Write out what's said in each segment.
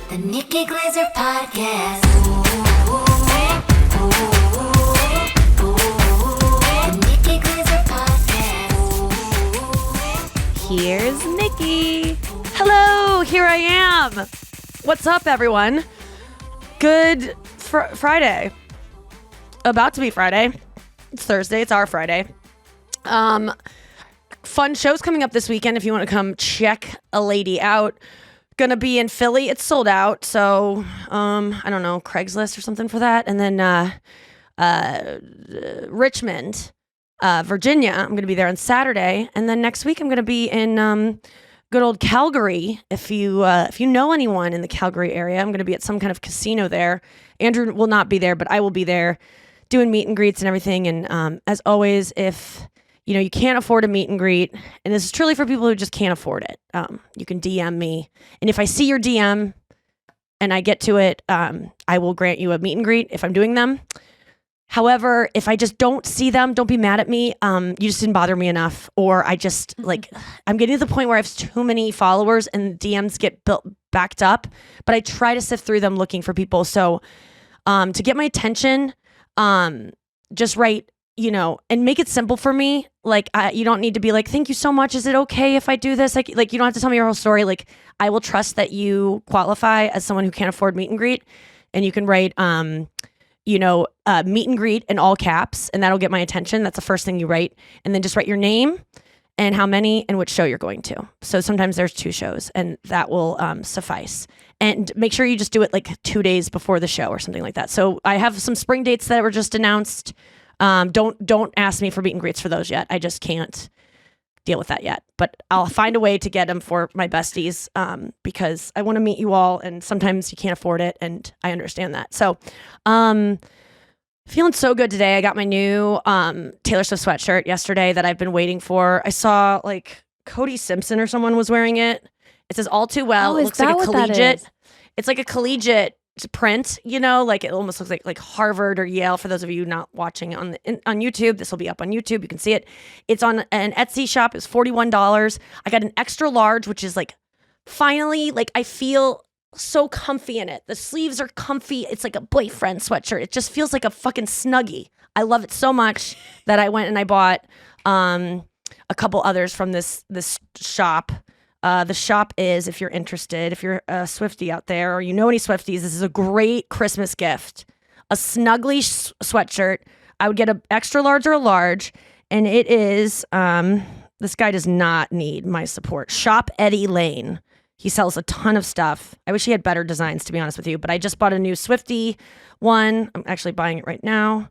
The Nikki Glaser Podcast. The Nikki Glaser Podcast. Here's Nikki. Hello, here I am. What's up, everyone? Good Friday. About to be Friday. It's Thursday. It's our Friday. Fun shows coming up this weekend if you want to come check a lady out. Gonna be in Philly. It's sold out, so I don't know, Craigslist or something for that. And then Richmond, Virginia. I'm gonna be there on Saturday, and then next week I'm gonna be in good old Calgary. If you know anyone in the Calgary area, I'm gonna be at some kind of casino there. Andrew will not be there, but I will be there doing meet and greets and everything. And as always, if you can't afford a meet and greet, and this is truly for people who just can't afford it, you can DM me. And if I see your DM and I get to it, I will grant you a meet and greet if I'm doing them. However, if I just don't see them, don't be mad at me. You just didn't bother me enough. Or I just, I'm getting to the point where I have too many followers and DMs get backed up. But I try to sift through them looking for people. So to get my attention, just write, and make it simple for me. You don't need to be like, thank you so much. Is it okay if I do this? Like you don't have to tell me your whole story. I will trust that you qualify as someone who can't afford meet and greet. And you can write, meet and greet in all caps, and that'll get my attention. That's the first thing you write. And then just write your name and how many and which show you're going to. So sometimes there's 2 shows, and that will suffice. And make sure you just do it 2 days before the show or something like that. So I have some spring dates that were just announced. Don't ask me for meet and greets for those yet. I just can't deal with that yet. But I'll find a way to get them for my besties because I want to meet you all, and sometimes you can't afford it, and I understand that. So feeling so good today. I got my new Taylor Swift sweatshirt yesterday that I've been waiting for. I saw Cody Simpson or someone was wearing it. It says all too well. It looks like a collegiate. It's like a collegiate print, it almost looks like Harvard or Yale. For those of you not watching on YouTube, this will be up on YouTube. You can see it. It's on an Etsy shop. It's $41. I got an extra large, which is finally, I feel so comfy in it. The sleeves are comfy. It's like a boyfriend sweatshirt. It just feels like a fucking Snuggie. I love it so much that I went and I bought a couple others from this shop. The shop is, if you're interested, if you're a Swiftie out there or you know any Swifties, this is a great Christmas gift. A snuggly sweatshirt. I would get an extra large or a large, and it is, this guy does not need my support. Shop Eddie Lane. He sells a ton of stuff. I wish he had better designs, to be honest with you, but I just bought a new Swiftie one. I'm actually buying it right now.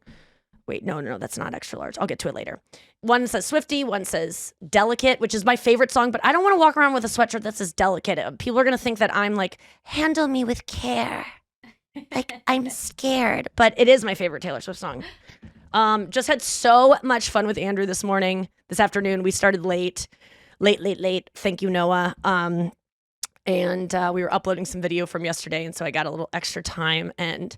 Wait, no, that's not extra large. I'll get to it later. One says Swiftie, one says Delicate, which is my favorite song, but I don't want to walk around with a sweatshirt that says Delicate. People are going to think that I'm handle me with care. I'm scared. But it is my favorite Taylor Swift song. Just had so much fun with Andrew this afternoon. We started late. Thank you, Noah. And we were uploading some video from yesterday, and so I got a little extra time, and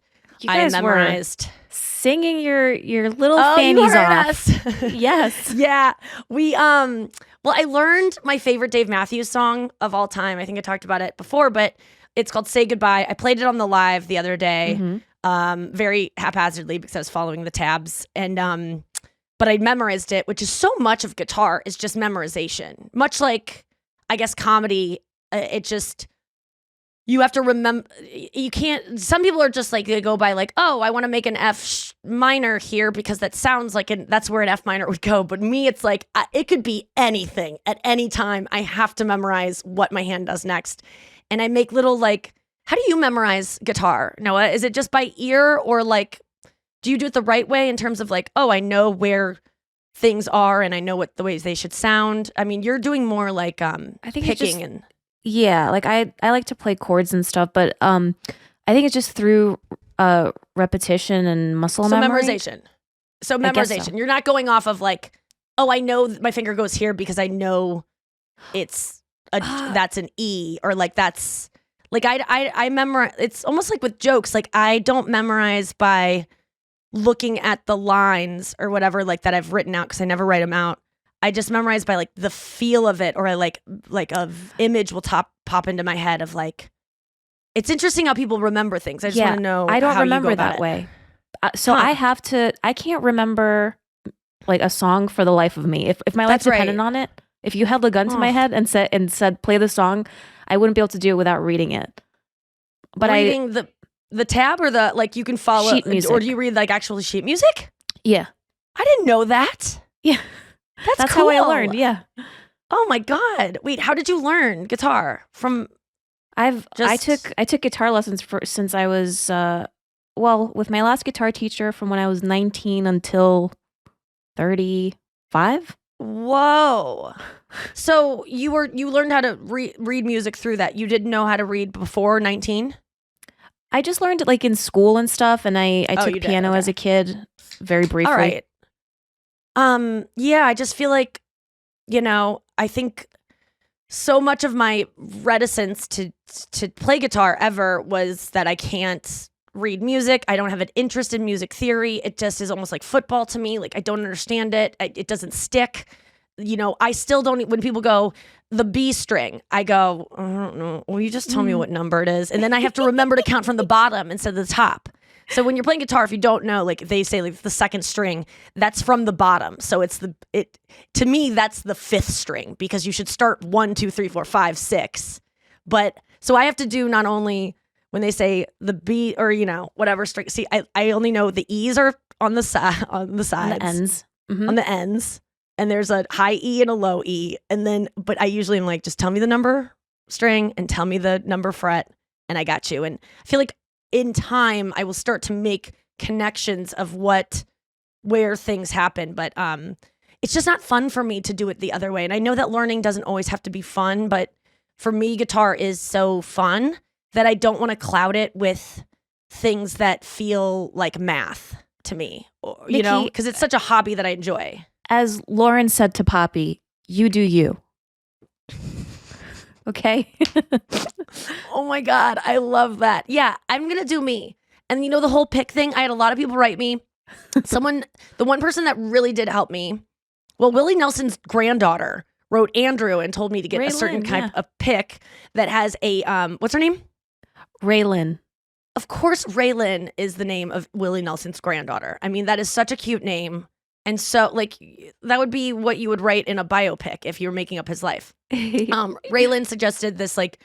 I memorized singing your little fannies off. Yes. Yeah. We I learned my favorite Dave Matthews song of all time. I think I talked about it before, but it's called Say Goodbye. I played it on the live the other day, very haphazardly because I was following the tabs, and but I memorized it, which is so much of guitar is just memorization. Much like, I guess, comedy, you have to remember, you can't, some people are just they go by I want to make an F minor here because that sounds that's where an F minor would go. But me, it's it could be anything at any time. I have to memorize what my hand does next. And I make little how do you memorize guitar, Noah? Is it just by ear or do you do it the right way in terms of I know where things are and I know what the ways they should sound? I mean, you're doing more I think picking and... Yeah, I like to play chords and stuff, but I think it's just through repetition and muscle memory. Memorization. So memorization. You're not going off of I know my finger goes here because I know it's that's an E, or that's I memorize. It's almost like with jokes. I don't memorize by looking at the lines or whatever that I've written out because I never write them out. I just memorize by the feel of it, or I like a image will pop into my head of It's interesting how people remember things. I just want to know. I don't how remember you go about that it. way. So I can't remember like a song for the life of me. If my life depended on it, if you held a gun to my head and said play the song, I wouldn't be able to do it without reading it. But reading the tab or the like you can follow sheet music. Or do you read like actual sheet music? Yeah. I didn't know that. Yeah. That's cool. how I learned. Yeah. Oh my God. Wait, how did you learn guitar? I took guitar lessons since I was with my last guitar teacher from when I was 19 until 35. Whoa. So you learned how to read music through that. You didn't know how to read before 19? I just learned it like in school and stuff, and I took piano as a kid very briefly. All right. Yeah, I just feel like, I think so much of my reticence to play guitar ever was that I can't read music. I don't have an interest in music theory. It just is almost like football to me. Like I don't understand it. It doesn't stick. I still don't. When people go the B string, I go, I don't know. Will you just tell me what number it is? And then I have to remember to count from the bottom instead of the top. So when you're playing guitar, if you don't know, like they say, like the second string, that's from the bottom. So to me, that's the fifth string because you should start 1, 2, 3, 4, 5, 6. But so I have to do not only when they say the B or whatever string. See, I only know the E's are on the sides, On the ends. Mm-hmm. On the ends, and there's a high E and a low E, and then but I usually am like, just tell me the number string and tell me the number fret, and I got you. And I feel like in time I will start to make connections of where things happen, but it's just not fun for me to do it the other way. And I know that learning doesn't always have to be fun, but for me, guitar is so fun that I don't want to cloud it with things that feel like math to me, because it's such a hobby that I enjoy. As Lauren said to Poppy, you do you. Okay? Oh my God, I love that. Yeah, I'm going to do me. And the whole pick thing, I had a lot of people write me. The one person that really did help me, Willie Nelson's granddaughter wrote Andrew and told me to get a certain type of pick that has a, what's her name? Raylan. Of course, Raylan is the name of Willie Nelson's granddaughter. I mean, that is such a cute name. And so, like, that would be what you would write in a biopic if you were making up his life. Raylan suggested this, like,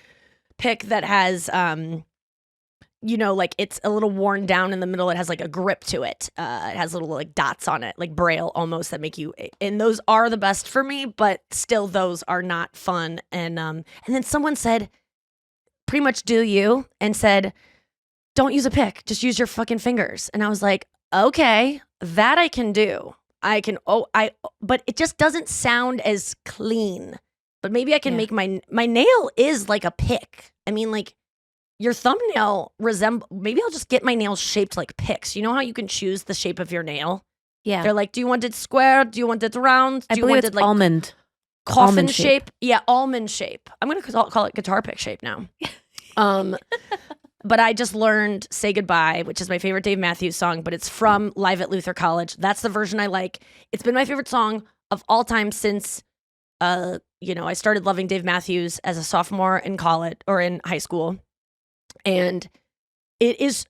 pick that has, like, it's a little worn down in the middle. It has, like, a grip to it. It has little, like, dots on it, like Braille almost that make you, and those are the best for me, but still those are not fun. And then someone said, pretty much do you, and said, don't use a pick, just use your fucking fingers. And I was like, okay, that I can do. But it just doesn't sound as clean. But maybe I can make my nail is like a pick. I mean, like your thumbnail maybe I'll just get my nails shaped like picks. You know how you can choose the shape of your nail? Yeah. They're like, do you want it square? Do you want it round? I believe it's like almond. Coffin almond shape? Yeah, almond shape. I'm going to call it guitar pick shape now. But I just learned Say Goodbye, which is my favorite Dave Matthews song, but it's from Live at Luther College. That's the version I like. It's been my favorite song of all time since, I started loving Dave Matthews as a sophomore in college or in high school. And it's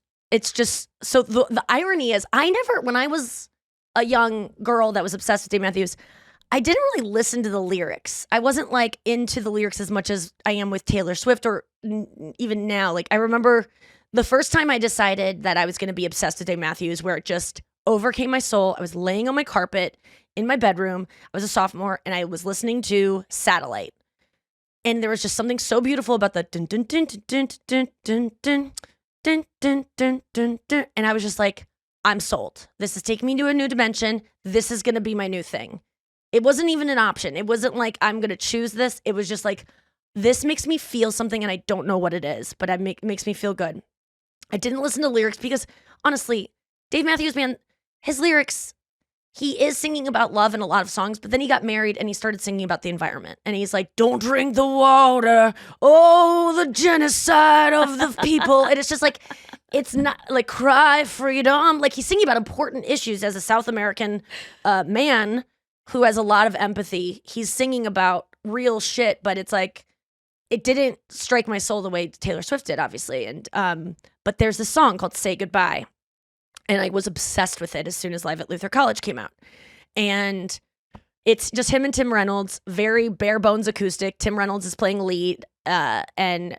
just, so the irony is when I was a young girl that was obsessed with Dave Matthews, I didn't really listen to the lyrics. I wasn't like into the lyrics as much as I am with Taylor Swift or even now. Like I remember the first time I decided that I was going to be obsessed with Dave Matthews, where it just overcame my soul. I was laying on my carpet in my bedroom. I was a sophomore and I was listening to Satellite. And there was just something so beautiful about the dun dun dun dun dun dun dun dun dun dun dun dun. And I was just like, I'm sold. This is taking me to a new dimension. This is going to be my new thing. It wasn't even an option. It wasn't like I'm going to choose this. It was just like, this makes me feel something and I don't know what it is, but it makes me feel good. I didn't listen to lyrics because honestly, Dave Matthews, man, his lyrics, he is singing about love in a lot of songs, but then he got married and he started singing about the environment. And he's like, don't drink the water. Oh, the genocide of the people. And it's just like, it's not like cry freedom. Like he's singing about important issues as a South American man who has a lot of empathy. He's singing about real shit, but it's like, it didn't strike my soul the way Taylor Swift did, obviously. And but there's this song called Say Goodbye. And I was obsessed with it as soon as Live at Luther College came out. And it's just him and Tim Reynolds, very bare bones acoustic. Tim Reynolds is playing lead, and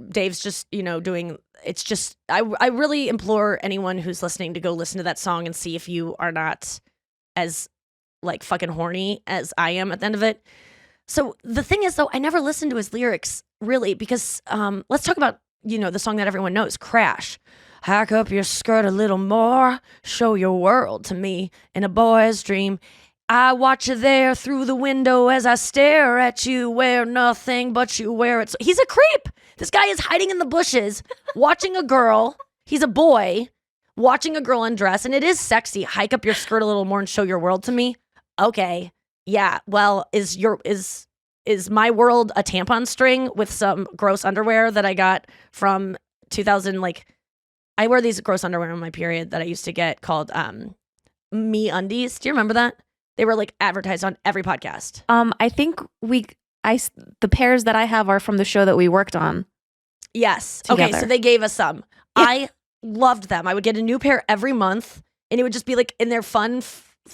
Dave's just, doing, it's just, I really implore anyone who's listening to go listen to that song and see if you are not as like fucking horny as I am at the end of it. So the thing is, though, I never listened to his lyrics really because let's talk about, the song that everyone knows, Crash. Hack up your skirt a little more, show your world to me in a boy's dream. I watch you there through the window as I stare at you, wear nothing but you wear it. So he's a creep. This guy is hiding in the bushes, watching a girl. He's a boy, watching a girl undress, and it is sexy. Hike up your skirt a little more and show your world to me. Okay, yeah. Well, is my world a tampon string with some gross underwear that I got from 2000? Like, I wear these gross underwear on my period that I used to get called Me Undies. Do you remember that? They were like advertised on every podcast. I think the pairs that I have are from the show that we worked on. Yes. Together. Okay, so they gave us some. Yeah. I loved them. I would get a new pair every month, and it would just be like in their fun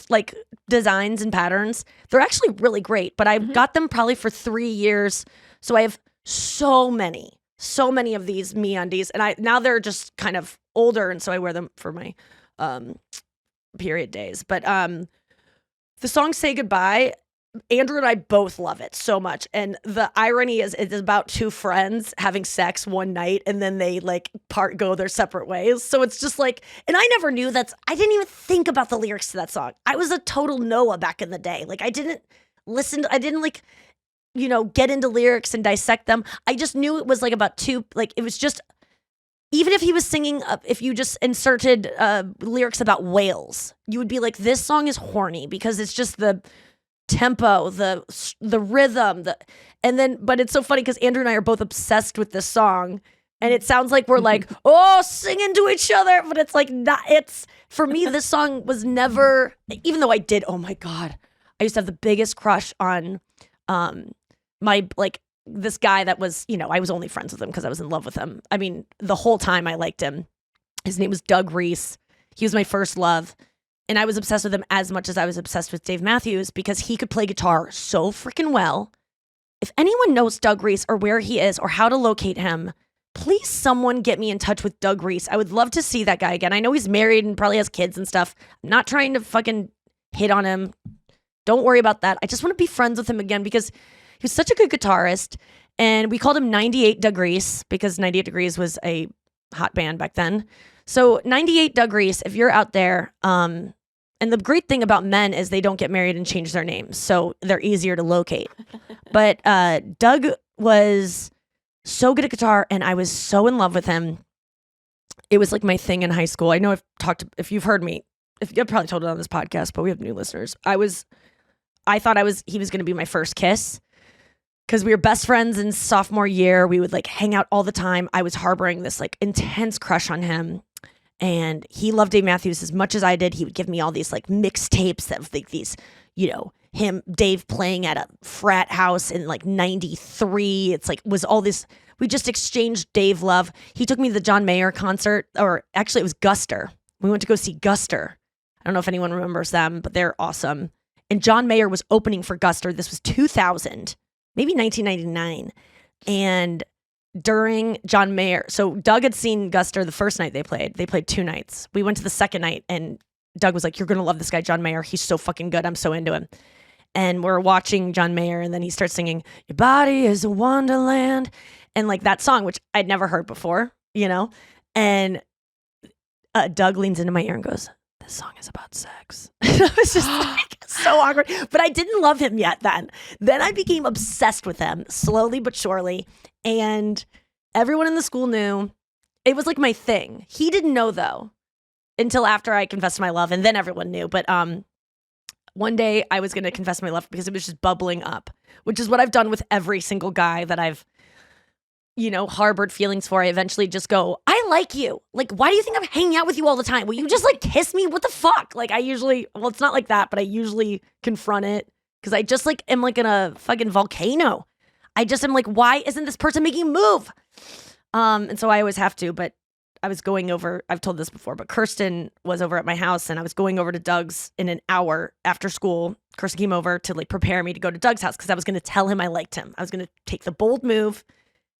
like designs and patterns. They're actually really great, but I've got them probably for 3 years. So I have so many of these Me Undies, and now they're just kind of older, and so I wear them for my period days. But the song Say Goodbye, Andrew and I both love it so much. And the irony is it's about two friends having sex one night and then they like go their separate ways. So it's just like, and I never knew I didn't even think about the lyrics to that song. I was a total Noah back in the day. Like I didn't get into lyrics and dissect them. I just knew it was like about it was just, even if he was singing, if you just inserted lyrics about whales, you would be like, this song is horny because it's just the tempo, the rhythm, but it's so funny because Andrew and I are both obsessed with this song, and it sounds like we're like, singing to each other, but it's like not. It's for me, this song was never, even though I did. Oh my God, I used to have the biggest crush on this guy that was, I was only friends with him because I was in love with him. I mean, the whole time I liked him. His name was Doug Reese. He was my first love. And I was obsessed with him as much as I was obsessed with Dave Matthews because he could play guitar so freaking well. If anyone knows Doug Reese or where he is or how to locate him, please someone get me in touch with Doug Reese. I would love to see that guy again. I know he's married and probably has kids and stuff. I'm not trying to fucking hit on him. Don't worry about that. I just want to be friends with him again because he was such a good guitarist, and we called him 98 Degrees because 98 Degrees was a hot band back then. So 98 Degrees, if you're out there, and the great thing about men is they don't get married and change their names, so they're easier to locate. But Doug was so good at guitar, and I was so in love with him. It was like my thing in high school. I know if you've heard me, I've probably told it on this podcast, but we have new listeners. I thought he was going to be my first kiss. Because we were best friends in sophomore year. We would like hang out all the time. I was harboring this like intense crush on him. And he loved Dave Matthews as much as I did. He would give me all these like mixtapes that like these, Dave playing at a frat house in like 93. It's like was all this. We just exchanged Dave love. He took me to the John Mayer concert, or actually it was Guster. We went to go see Guster. I don't know if anyone remembers them, but they're awesome. And John Mayer was opening for Guster. This was 2000. Maybe 1999. And during John Mayer, so Doug had seen Guster the first night they played. They played 2 nights. We went to the second night, and Doug was like, you're going to love this guy, John Mayer. He's so fucking good. I'm so into him. And we're watching John Mayer, and then he starts singing, your body is a wonderland. And like that song, which I'd never heard before, And Doug leans into my ear and goes, this song is about sex. And I was just like, so awkward. But I didn't love him yet then. Then I became obsessed with him, slowly but surely. And everyone in the school knew. It was like my thing. He didn't know, though, until after I confessed my love. And then everyone knew. But one day I was going to confess my love because it was just bubbling up, which is what I've done with every single guy that I've harbored feelings for. I eventually just go, I like you. Like, why do you think I'm hanging out with you all the time? Will you just like kiss me? What the fuck? Like it's not like that, but I usually confront it because I just like am like in a fucking volcano. I just am like, why isn't this person making a move? And so I always have to, but I was going over, I've told this before, but Kirsten was over at my house and I was going over to Doug's in an hour after school. Kirsten came over to like prepare me to go to Doug's house because I was going to tell him I liked him. I was going to take the bold move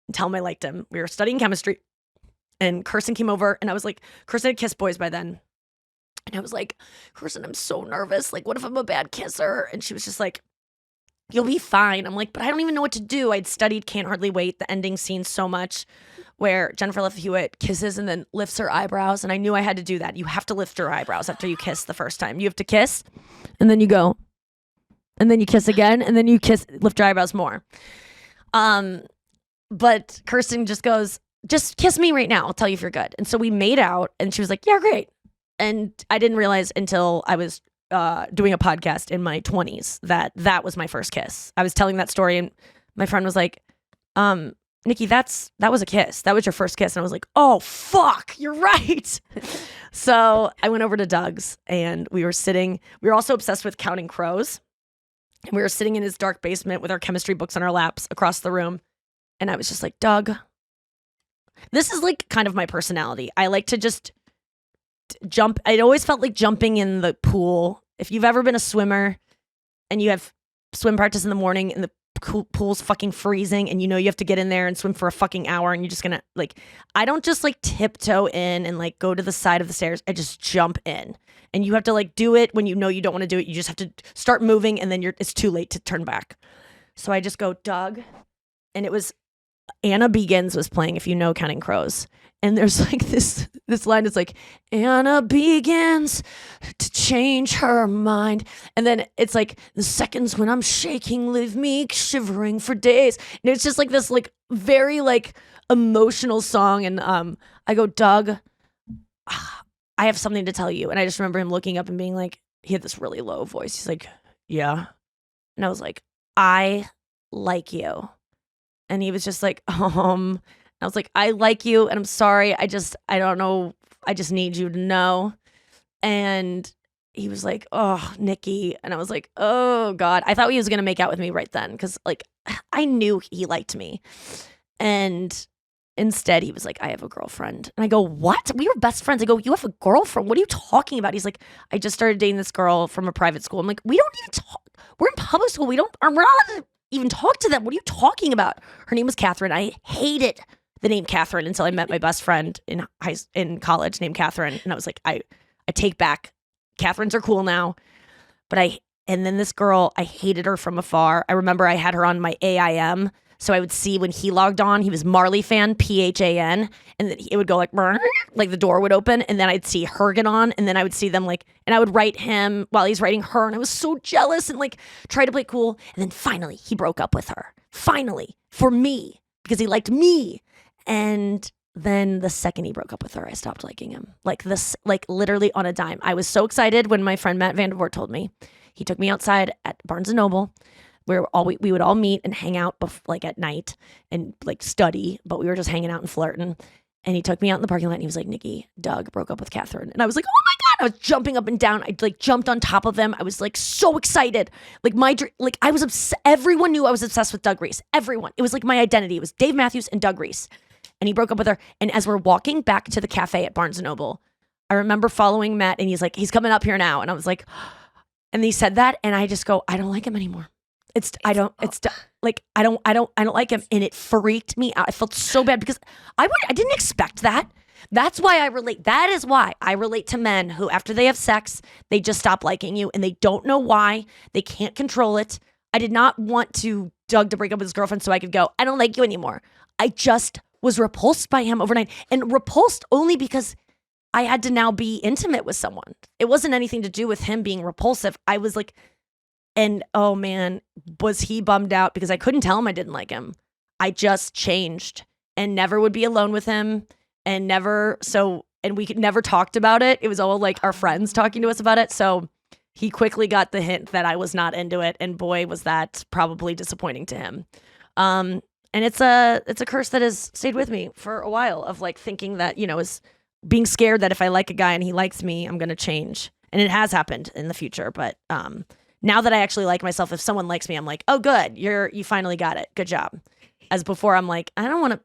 and tell him I liked him. We were studying chemistry and Kirsten came over and I was like, Kirsten had kissed boys by then. And I was like, Kirsten, I'm so nervous. Like, what if I'm a bad kisser? And she was just like, you'll be fine. I'm like, but I don't even know what to do. I'd studied Can't Hardly Wait, the ending scene so much where Jennifer Love Hewitt kisses and then lifts her eyebrows. And I knew I had to do that. You have to lift your eyebrows after you kiss the first time. You have to kiss and then you go and then you kiss again and then you lift your eyebrows more. But Kirsten just goes, just kiss me right now. I'll tell you if you're good. And so we made out and she was like, yeah, great. And I didn't realize until I was doing a podcast in my 20s that was my first kiss. I was telling that story and my friend was like, Nikki, that was a kiss. That was your first kiss. And I was like, oh, fuck, you're right. So I went over to Doug's and we were also obsessed with counting crows. And we were sitting in his dark basement with our chemistry books on our laps across the room. And I was just like, Doug, this is like kind of my personality. I like to just jump. I always felt like jumping in the pool. If you've ever been a swimmer and you have swim practice in the morning and the pool's fucking freezing and you know you have to get in there and swim for a fucking hour and you're just gonna like, I don't just like tiptoe in and like go to the side of the stairs. I just jump in and you have to like do it when you know you don't want to do it. You just have to start moving and then it's too late to turn back. So I just go, Doug, and it was Anna Begins was playing, if you know Counting Crows. And there's like this line that's like, Anna begins to change her mind. And then it's like, the seconds when I'm shaking leave me shivering for days. And it's just like this like very like emotional song. And I go, Doug, I have something to tell you. And I just remember him looking up and being like, he had this really low voice. He's like, yeah. And I was like, I like you. And he was just like, I was like, I like you and I'm sorry. I don't know. I just need you to know. And he was like, oh, Nikki. And I was like, oh God. I thought he was going to make out with me right then. Cause like, I knew he liked me. And instead he was like, I have a girlfriend. And I go, what? We were best friends. I go, you have a girlfriend? What are you talking about? He's like, I just started dating this girl from a private school. I'm like, we don't even talk. We're in public school. We're not allowed to even talk to them. What are you talking about? Her name was Catherine. I hated the name Catherine until I met my best friend in college named Catherine. And I was like, I take back. Catherines are cool now. But and then this girl, I hated her from afar. I remember I had her on my AIM. So I would see when he logged on, he was Marley fan, PHAN. And then it would go like the door would open. And then I'd see her get on. And then I would see them like, and I would write him while he's writing her. And I was so jealous and like try to play cool. And then finally he broke up with her. Finally, for me, because he liked me. And then the second he broke up with her, I stopped liking him. Like this, like literally on a dime. I was so excited when my friend Matt Vandervoort told me. He took me outside at Barnes & Noble where we would all meet and hang out like at night and like study, but we were just hanging out and flirting. And he took me out in the parking lot and he was like, Nikki, Doug broke up with Catherine. And I was like, oh my God. I was jumping up and down. I like jumped on top of them. I was like so excited. Like I was everyone knew I was obsessed with Doug Reese. Everyone. It was like my identity. It was Dave Matthews and Doug Reese. And he broke up with her. And as we're walking back to the cafe at Barnes & Noble, I remember following Matt and he's like, he's coming up here now. And I was like, and he said that. And I just go, I don't like him anymore. I don't like him. And it freaked me out. I felt so bad because I didn't expect that. That's why I relate. That is why I relate to men who after they have sex, they just stop liking you and they don't know why. They can't control it. I did not want Doug to break up with his girlfriend so I could go, I don't like you anymore. I just was repulsed by him overnight and repulsed only because I had to now be intimate with someone. It wasn't anything to do with him being repulsive. I was like, and oh man, was he bummed out because I couldn't tell him I didn't like him. I just changed and never would be alone with him and we never talked about it. It was all like our friends talking to us about it. So he quickly got the hint that I was not into it. And boy, was that probably disappointing to him. And it's a curse that has stayed with me for a while of like thinking that, is being scared that if I like a guy and he likes me, I'm going to change. And it has happened in the future. But now that I actually like myself, if someone likes me, I'm like, oh, good. You finally got it. Good job. as before. I'm like, I'm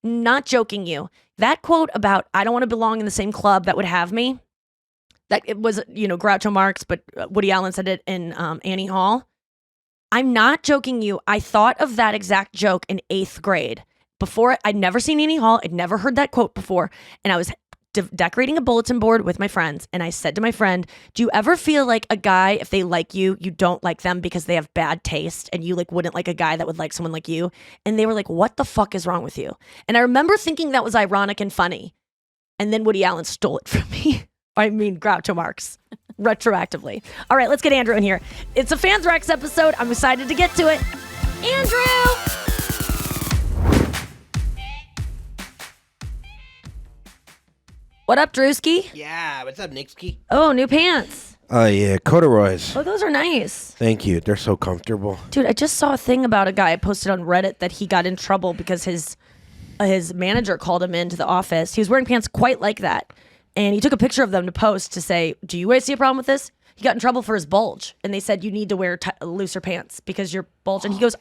not joking you. That quote about I don't want to belong in the same club that would have me, that it was, Groucho Marx, but Woody Allen said it in Annie Hall. I'm not joking you. I thought of that exact joke in 8th grade. Before, I'd never seen Annie Hall. I'd never heard that quote before. And I was decorating a bulletin board with my friends. And I said to my friend, do you ever feel like a guy, if they like you, you don't like them because they have bad taste and you wouldn't like a guy that would like someone like you? And they were like, what the fuck is wrong with you? And I remember thinking that was ironic and funny. And then Woody Allen stole it from me. I mean, Groucho Marx. Retroactively. All right, let's get Andrew in here. It's a Fanthrax episode. I'm excited to get to it. Andrew! What up, Drewski? Yeah, what's up, Nikki? Oh, new pants. Oh, yeah, corduroys. Oh, those are nice. Thank you. They're so comfortable. Dude, I just saw a thing about a guy posted on Reddit that he got in trouble because his manager called him into the office. He was wearing pants quite like that. And he took a picture of them to post to say, do you guys see a problem with this? He got in trouble for his bulge. And they said, you need to wear looser pants because you're bulge. And he goes,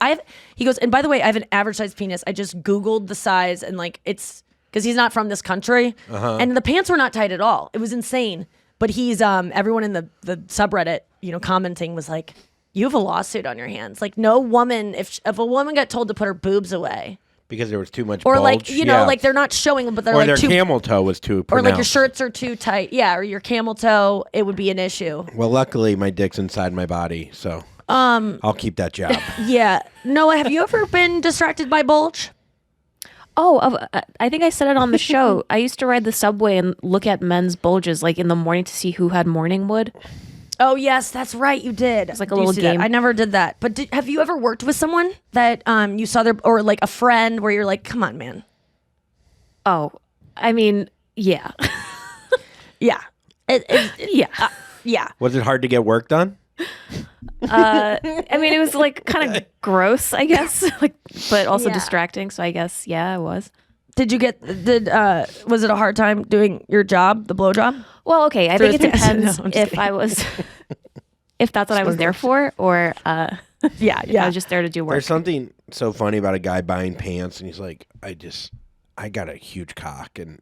and by the way, I have an average size penis. I just Googled the size and it's... because he's not from this country. And the pants were not tight at all. It was insane. But he's, everyone in the subreddit, commenting was like, you have a lawsuit on your hands. Like, no woman, if a woman got told to put her boobs away. Because there was too much or bulge. Like they're not showing them, but they're or like their too... camel toe was too pronounced. Or like your shirts are too tight. Yeah, or your camel toe, it would be an issue. Well, luckily, my dick's inside my body, so I'll keep that job. Yeah. Noah, have you ever been distracted by bulge? Oh, I think I said it on the show. I used to ride the subway and look at men's bulges in the morning to see who had morning wood. Oh, yes, that's right. You did. It's like a little game. I never did that. But have you ever worked with someone that you saw or like a friend where you're like, come on, man? Oh, I mean, yeah. Yeah. Yeah. Yeah. Was it hard to get work done? I mean, it was kind of gross, I guess, but also distracting. So I guess, yeah, it was. Was it a hard time doing your job, the blow job? Well, okay. I think it depends if that's what I was there for or, yeah. I was just there to do work. There's something so funny about a guy buying pants and he's like, I got a huge cock and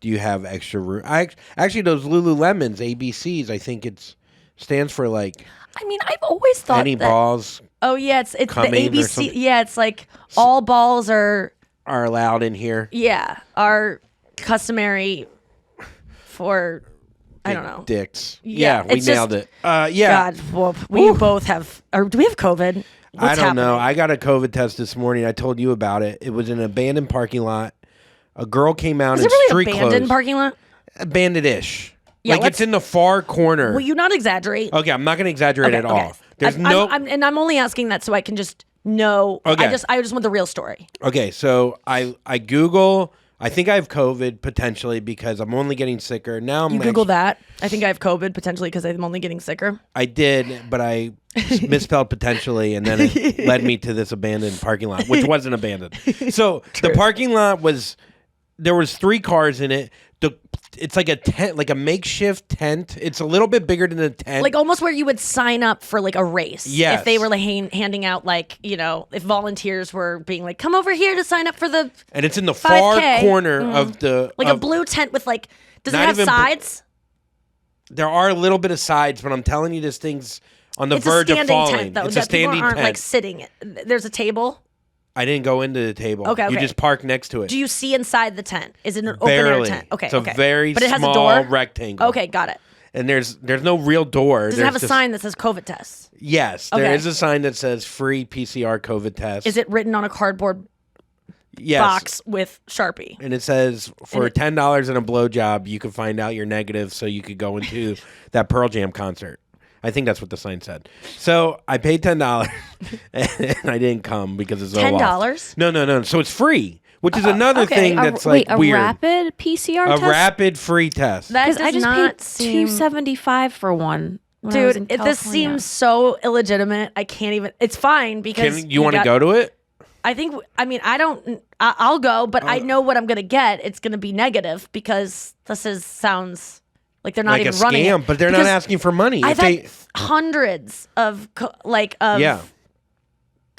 do you have extra room? Actually, those Lululemons, ABCs, I think stands for I mean, I've always thought any balls. Oh yeah, it's the ABC. Yeah, it's like all balls are allowed in here. Yeah, are customary for I don't know dicks. Yeah, we nailed it. Yeah. God, well, we both have. Or do we have COVID? I don't know. I got a COVID test this morning. I told you about it. It was in an abandoned parking lot. A girl came out in street clothes. Abandoned parking lot? Abandoned-ish. Yeah, it's in the far corner. Will you not exaggerate? Okay, I'm not going to exaggerate at all. There's I'm only asking that so I can just know. Okay. I just want the real story. Okay, so I Google. I think I have COVID potentially because I'm only getting sicker now. You Google that. I think I have COVID potentially because I'm only getting sicker. I did, but I misspelled potentially, and then it led me to this abandoned parking lot, which wasn't abandoned. So the parking lot there was 3 cars in it. It's like a tent, like a makeshift tent. It's a little bit bigger than a tent. Like almost where you would sign up for like a race. Yes. If they were handing out if volunteers were being like, come over here to sign up for the and it's in the 5K. far corner of the... a blue tent with does it have sides? There are a little bit of sides, but I'm telling you this thing's on the verge of falling. Tent, though, it's a standing people aren't tent. Sitting. There's a table. I didn't go into the table. Okay. You just park next to it. Do you see inside the tent? Is it an open Barely. air tent? Okay. It's a very but it has small a door? rectangle. Okay, got it. And there's no real door. Does it have a sign that says COVID test? Yes, there is a sign that says free PCR COVID test. Is it written on a cardboard box with Sharpie? And it says for $10 and a blowjob, you can find out you're negative so you could go into that Pearl Jam concert. I think that's what the sign said. So I paid $10 and I didn't come because it's $10? No. So it's free, which is another thing that's weird. A rapid PCR test? A rapid free test. That does I just not paid seem... $275 for one. Dude, this seems so illegitimate. I can't even... It's fine because... You want to go to it? I think... I mean, I'll go, but I know what I'm going to get. It's going to be negative because sounds... Like they're not even running scam, but they're not asking for money. I've had hundreds of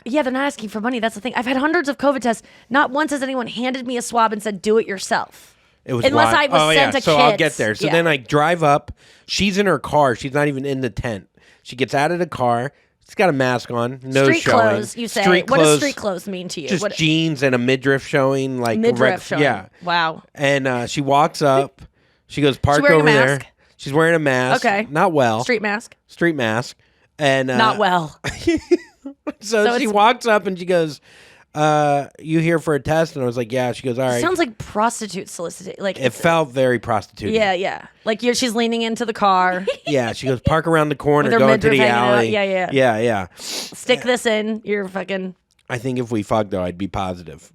Yeah, they're not asking for money. That's the thing. I've had hundreds of COVID tests. Not once has anyone handed me a swab and said, "Do it yourself." It was unless I was sent a so kit. I'll get there. So then I drive up. She's in her car. She's not even in the tent. She gets out of the car. She's got a mask on. No street showing. Clothes. You say. Street what clothes, does street clothes mean to you? Just jeans and a midriff showing, like midriff showing. Yeah. Wow. And she walks up. She goes, "Park wearing over a there." mask? She's wearing a mask. Okay. Not well. Street mask. Street mask. And Not well. So she walks up and she goes, "You here for a test?" And I was like, "Yeah." She goes, "All right." Sounds like prostitute solicitation. Like it felt very prostituted. Yeah. Like she's leaning into the car. Yeah. She goes, "Park around the corner, With her go into the midriff hanging alley." out. Yeah. Stick this in. You're fucking. I think if we fucked though, I'd be positive.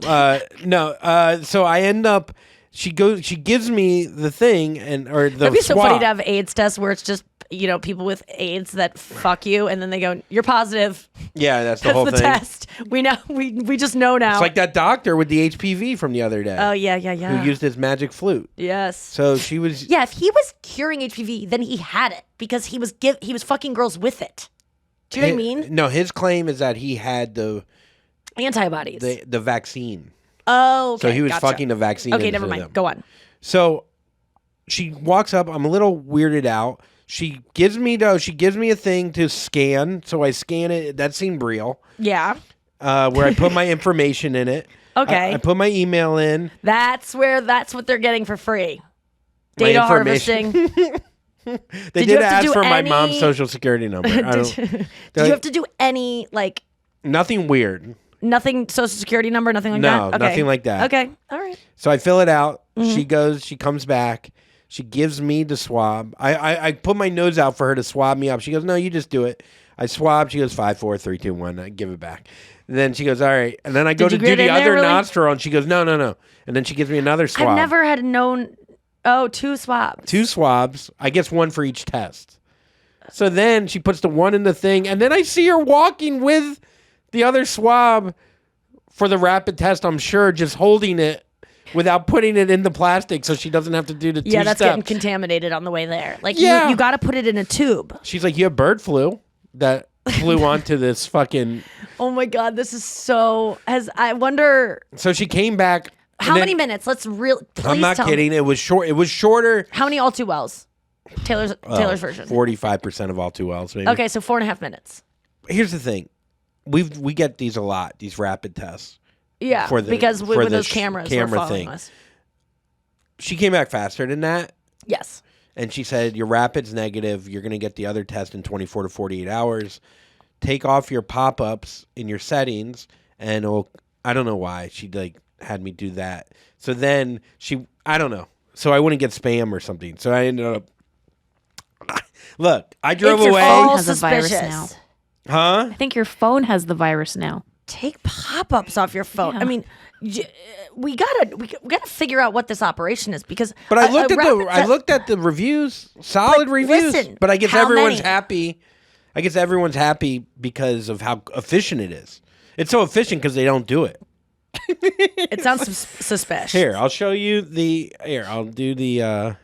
No. So I end up. She gives me the thing or the It'd be so swab. funny to have AIDS tests where it's just people with AIDS that fuck you, and then they go, "You're positive." Yeah, that's the That's whole the thing. test. We know. We just know now. It's like that doctor with the HPV from the other day. Oh yeah. Who used his magic flute. Yes. So she was. Yeah, if he was curing HPV, then he had it because he was fucking girls with it. Do you know what I mean? No, his claim is that he had the Antibodies. the vaccine. Oh, okay. So he was Gotcha. fucking the vaccine. Okay, into never mind. them. Go on. So she walks up. I'm a little weirded out. She gives me a thing to scan. So I scan it. That seemed real. Yeah. Where I put my information in it. Okay. I put my email in. That's what they're getting for free. My Data information. harvesting. They Did you did have to ask do for my any- mom's social security number. Did you have to do any Nothing weird. nothing social security number, nothing like No, that? Okay. nothing like that. Okay. All right. So I fill it out. Mm-hmm. She comes back. She gives me the swab. I put my nose out for her to swab me up. She goes, "No, you just do it." I swab. She goes, 5, 4, 3, 2, 1. I give it back. And then she goes, "All right." And then I go Did to you do get the in there, other really? nostril, and she goes, "No." And then she gives me another swab. I've never had known. Oh, 2 swabs. 2 swabs. I guess 1 for each test. So then she puts the 1 in the thing, and then I see her walking with the other swab for the rapid test, I'm sure, just holding it without putting it in the plastic so she doesn't have to do the 2 Yeah, that's steps. getting contaminated on the way there. Like Yeah. you got to put it in a tube. She's like, "You have bird flu that flew onto this fucking..." Oh my god, this is so. I wonder So she came back. how many minutes. Please I'm not tell kidding. Me. It was short. It was shorter. How many all too wells? Taylor's version. 45% of all too wells, maybe. Okay, so 4.5 minutes. Here's the thing. We get these a lot, these rapid tests. Yeah, For the- because for with the those cameras, camera were following thing. us. She came back faster than that. Yes. And she said, "Your rapid's negative. You're going to get the other test in 24 to 48 hours. Take off your pop-ups in your settings." And I don't know why she had me do that. So then I don't know. So I wouldn't get spam or something. So I ended up, look, I drove It's your away. phone. Has a virus Suspicious. now. Huh? I think your phone has the virus now. Take pop-ups off your phone. Yeah. I mean, we gotta figure out what this operation is because. But I looked I looked at the reviews, solid But reviews. listen, but I guess how everyone's many? happy. I guess everyone's happy because of how efficient it is. It's so efficient because they don't do it. It sounds suspicious. Here, I'll show you I'll do the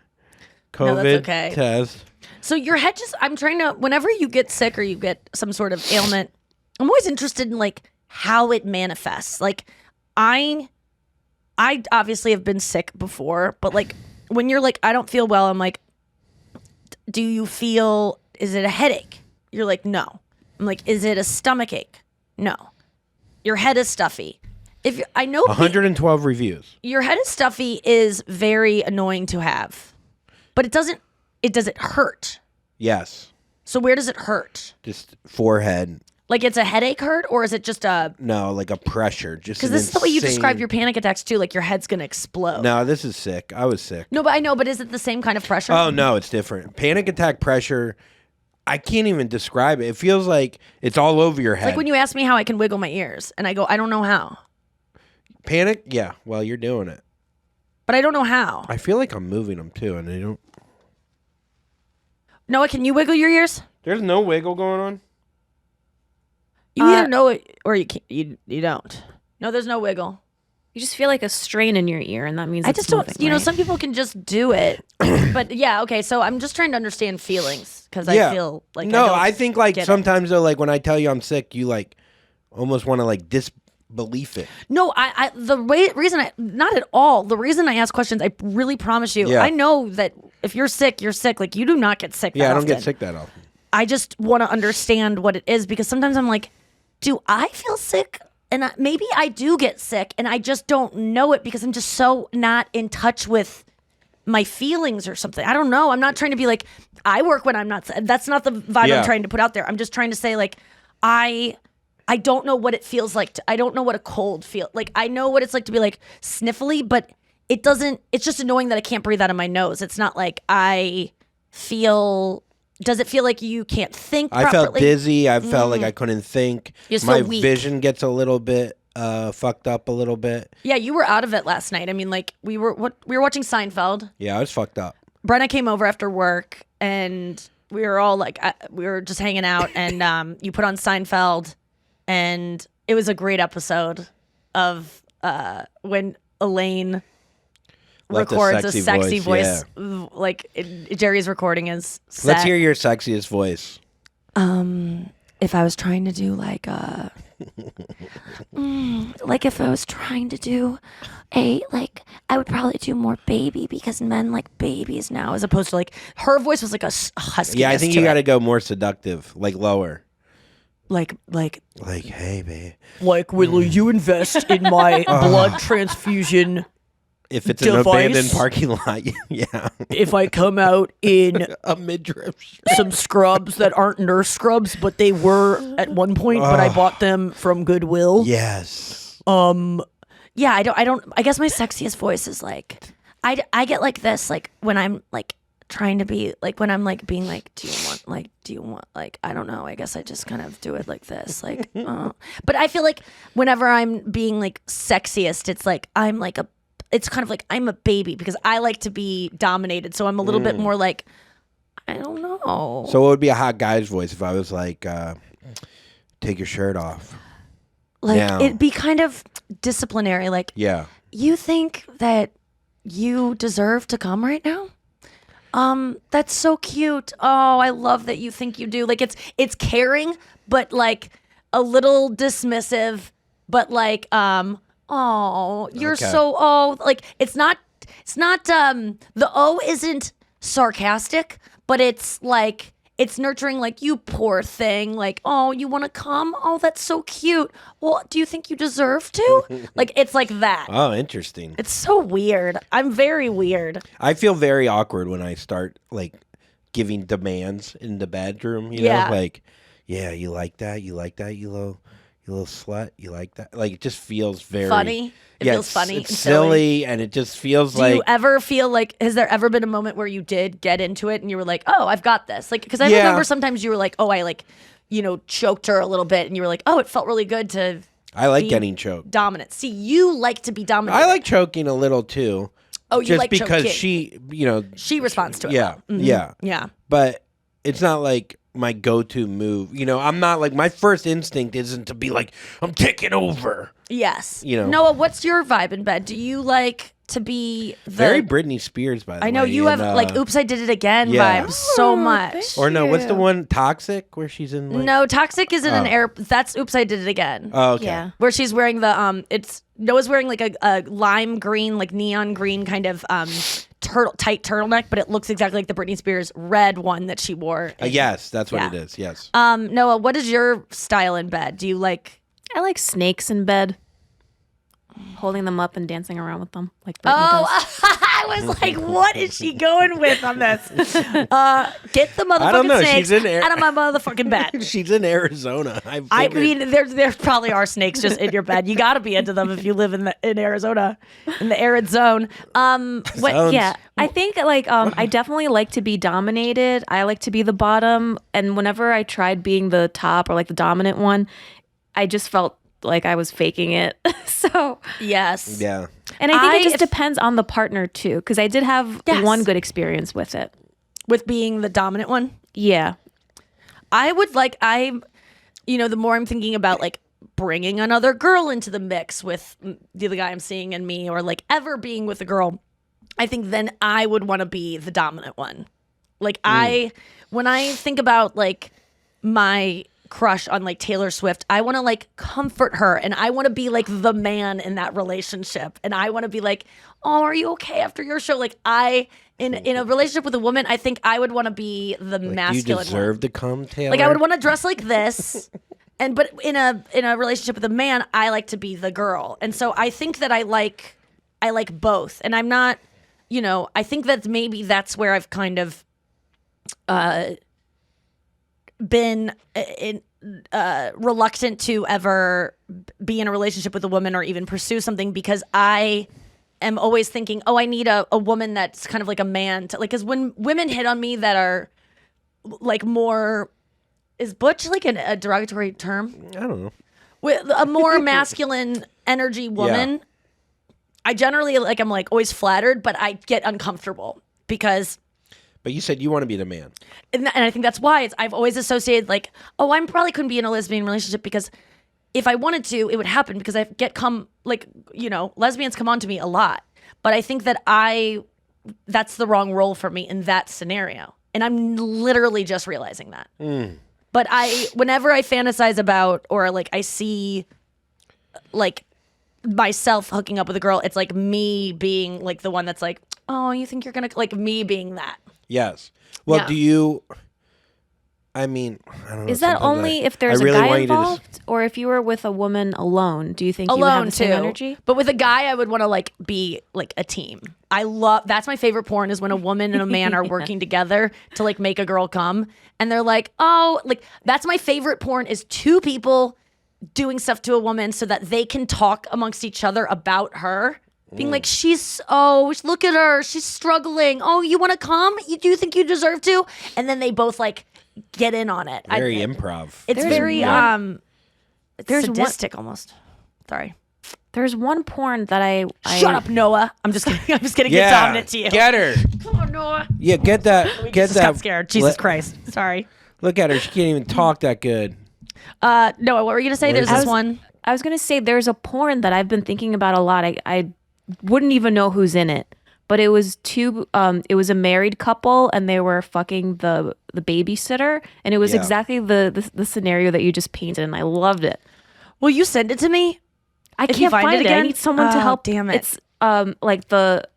COVID okay. test. So your head I'm trying to, whenever you get sick or you get some sort of ailment, I'm always interested in how it manifests. Like I obviously have been sick before, but when you're I don't feel well, I'm like, do you feel, is it a headache? You're like, no. I'm like, is it a stomach ache? No. Your head is stuffy. I know 112 reviews. your head is stuffy is very annoying to have, but it doesn't hurt. Yes. So where does it hurt? Just forehead. Like it's a headache hurt, or is it just a? No, like a pressure. Just Because an this is the way you insane- describe your panic attacks too. Like your head's gonna explode. No, this is sick. I was sick. No, but I know. But is it the same kind of pressure? Oh no, it's different. Panic attack pressure. I can't even describe it. It feels like it's all over your head. Like when you ask me how I can wiggle my ears, and I go, I don't know how. Panic? Yeah. Well, you're doing it. But I don't know how. I feel like I'm moving them too, and I don't. Noah, can you wiggle your ears? There's no wiggle going on. You either know it or you can't. You don't. No, there's no wiggle. You just feel like a strain in your ear, and that means I it's just don't. moving, You know, right? some people can just do it. But yeah, okay. So I'm just trying to understand feelings because Yeah. I feel like No, I don't I think get it. sometimes though, like when I tell you I'm sick, you almost want to like disbelief it. No, not at all. The reason I ask questions, I really promise you, Yeah. I know that if you're sick, you're sick. Like, you do not get sick that Yeah, I don't often. get sick that often. I just want to understand what it is, because sometimes I'm like, do I feel sick? And maybe I do get sick and I just don't know it because I'm just so not in touch with my feelings or something. I don't know. I'm not trying to be like, I work when I'm not sick. That's not the vibe Yeah. I'm trying to put out there. I'm just trying to say, like, I don't know what it feels like. I don't know what a cold feel like. I know what it's like to be like sniffly, but it's just annoying that I can't breathe out of my nose. It's not like does it feel like you can't think properly? I felt dizzy. I felt like I couldn't think. You're so My weak. vision gets a little bit fucked up a little bit. Yeah, you were out of it last night. I mean, like, we were watching Seinfeld. Yeah, I was fucked up. Brenna came over after work, and we were all like, we were just hanging out, and you put on Seinfeld, and it was a great episode of when Elaine Left records a sexy voice. yeah. Like, Jerry's recording his set. Let's hear your sexiest voice. If I was trying to do like like if I was trying to do I would probably do more baby, because men like babies now. As opposed to, like, her voice was like a husky. Yeah, I think you got to go more seductive, like lower. like Like, hey, babe. like, will you invest in my blood transfusion If it's Device. an abandoned parking lot, yeah. if I come out in A midriff. some scrubs that aren't nurse scrubs, but they were at one point, but I bought them from Goodwill. Yes. Yeah, I guess my sexiest voice is like, I get like this, like, when I'm like trying to be like, when I'm like being like, do you want like, I don't know, I guess I just kind of do it like this, like, but I feel like whenever I'm being like sexiest, it's like, it's kind of like I'm a baby, because I like to be dominated. So I'm a little bit more like, I don't know. So what would be a hot guy's voice if I was like, take your shirt off? Like, now. it'd be kind of disciplinary. Like, Yeah. you think that you deserve to come right now? That's so cute. Oh, I love that you think you do. Like, it's caring, but like a little dismissive, but like, oh, you're Okay. like, it's not, the O isn't sarcastic, but it's like, it's nurturing, like, you poor thing. Like, oh, you want to come? Oh, that's so cute. Well, do you think you deserve to? Like, it's like that. Oh, interesting. It's so weird. I'm very weird. I feel very awkward when I start like giving demands in the bedroom. You Yeah. know, like, yeah, you like that, you little slut, you like that. Like, it just feels very Funny. It feels funny It's and silly, and it just feels Do like. you ever feel like, has there ever been a moment where you did get into it and you were like, oh, I've got this? Like, because I Yeah. remember sometimes you were like, oh, I like, choked her a little bit, and you were like, oh, it felt really good to I like be getting choked. dominant. See, you like to be dominant. I like choking a little too. Oh, you just like because choking. She responds to it. Yeah, well. Mhm. yeah, Yeah. but it's not like my go-to move. I'm not like, my first instinct isn't to be like, I'm taking over. Yes. You know. Noah, what's your vibe in bed? Do you like to be the Very Britney Spears, by the way. I know you have and, like Oops, I Did It Again yeah. vibes so much. Or no, what's the one, Toxic, where she's in like. No, Toxic is in an air. That's Oops, I Did It Again. Oh, okay. Yeah. Where she's wearing the Noah's wearing like a lime green, like neon green kind of tight turtleneck, but it looks exactly like the Britney Spears red one that she wore. Yes, that's what Yeah. it is. Yes. Noah, what is your style in bed? Do you like? I like snakes in bed, holding them up and dancing around with them like Britney does. I was like, what is she going with on this? Get the I don't motherfucking know. snakes She's in air- out of my motherfucking bed. She's in Arizona. I mean, there probably are snakes just in your bed. You got to be into them if you live in Arizona, in the arid zone. Zones. Yeah, I think like I definitely like to be dominated. I like to be the bottom, and whenever I tried being the top or like the dominant one, I just felt like I was faking it. So Yes. Yeah. and I think it just depends on the partner too, because I did have Yes. one good experience with it. With being the dominant one. Yeah, I would like, the more I'm thinking about like bringing another girl into the mix with the other guy I'm seeing and me, or like ever being with a girl, I think then I would want to be the dominant one. Like when I think about like my crush on like Taylor Swift, I want to like comfort her, and I want to be like the man in that relationship, and I want to be like, oh, are you okay after your show? Like in a relationship with a woman, I think I would want to be the masculine. You deserve one. to come, Taylor. Like I would want to dress like this, but in a relationship with a man, I like to be the girl, and so I think that I like both, and I'm not, I think that maybe that's where I've kind of been reluctant to ever be in a relationship with a woman or even pursue something, because I am always thinking, oh, I need a woman that's kind of like a man to, like, because when women hit on me that are like more, is butch like a derogatory term? I don't know. With a more masculine energy woman, I generally I'm like always flattered, but I get uncomfortable because. But you said you want to be the man. And I think that's why I've always associated like, oh, I probably couldn't be in a lesbian relationship, because if I wanted to, it would happen, because I lesbians come on to me a lot. But I think that that's the wrong role for me in that scenario. And I'm literally just realizing that. But whenever I fantasize about, or like I see like myself hooking up with a girl, it's like me being like the one that's like, oh, you think you're going to, like me being that. Yes. Well, Yeah. do you? I mean, I don't know. Is that only if there's really a guy want you to involved, or if you were with a woman alone? Do you think you would have Alone the too, same energy? but with a guy, I would want to like be like a team. That's my favorite porn, is when a woman and a man are working together to like make a girl come, and they're like, oh, like that's my favorite porn, is two people doing stuff to a woman so that they can talk amongst each other about her. Being like, look at her, she's struggling. Oh, you want to come? Do you think you deserve to? And then they both like get in on it. Very improv. It's very there's sadistic almost. Sorry. There's one porn that I Shut up, Noah. I'm just kidding. I'm just gonna get Yeah, dominant to you. get her. Come on, Noah. Yeah, get that. Get Just that. got scared. Jesus Christ. Sorry. Look at her. She can't even talk that good. Noah, what were you gonna say? Where There's is this it? one. I was gonna say there's a porn that I've been thinking about a lot. I wouldn't even know who's in it, but it was it was a married couple, and they were fucking the babysitter, and it was exactly the scenario that you just painted, and I loved it. Will you send it to me? I If you can't find find it it. I again? need someone to Oh, help. damn it. It's like the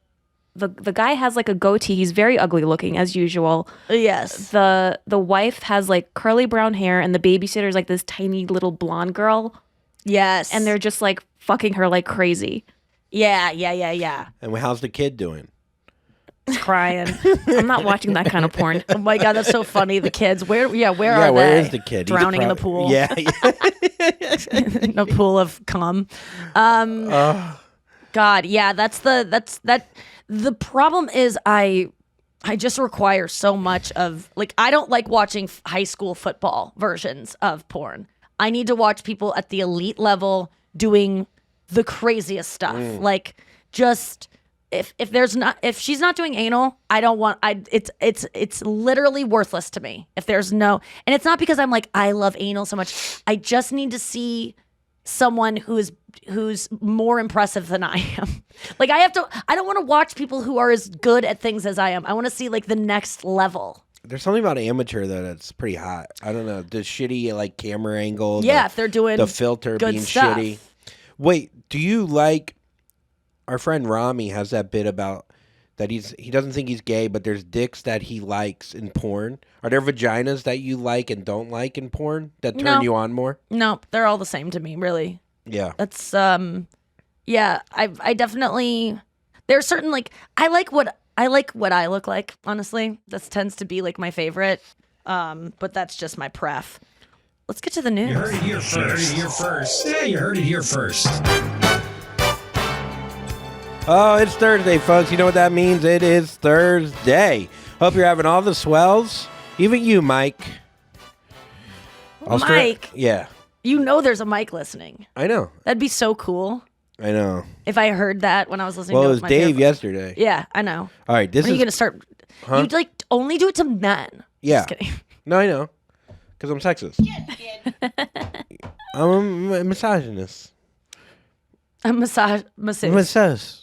guy has like a goatee. He's very ugly looking as usual. Yes. The wife has like curly brown hair, and the babysitter's like this tiny little blonde girl, Yes. and they're just like fucking her like crazy. yeah. And how's the kid doing? It's crying. I'm not watching that kind of porn. Oh my god, that's so funny. The kids. Where are they? Where is the kid? He's Drowning in the pool. Yeah. In a pool of cum. God, yeah, that's the problem is I just require so much of, like, I don't like watching high school football versions of porn. I need to watch people at the elite level doing the craziest stuff. Like, just if she's not doing anal, it's literally worthless to me. If there's no, and it's not because I'm like, I love anal so much. I just need to see someone who's more impressive than I am. Like, I don't want to watch people who are as good at things as I am. I want to see like the next level. There's something about amateur that's pretty hot. I don't know. The shitty like camera angle. Yeah, if they're doing the filter good being stuff. shitty. Wait, do you like? Our friend Rami has that bit about that he doesn't think he's gay, but there's dicks that he likes in porn. Are there vaginas that you like and don't like in porn that turn you on more? No, they're all the same to me, really. Yeah. That's yeah, I definitely, there's certain, like, I like what I look like, honestly. That tends to be like my favorite. But that's just my pref. Let's get to the news. You heard it here first. Yeah, you heard it here first. Oh, it's Thursday, folks. You know what that means? It is Thursday. Hope you're having all the swells. Even you, Mike. Mike? Yeah. You know there's a mic listening. I know. That'd be so cool I know. if I heard that when I was listening Well, to it was my Dave favorite- yesterday. Yeah, I know. All right, this When are is... you going to start? Huh? You'd like only do it to men. Yeah. Just kidding. No, I know. Because I'm sexist. I'm a misogynist. A massage. Massage.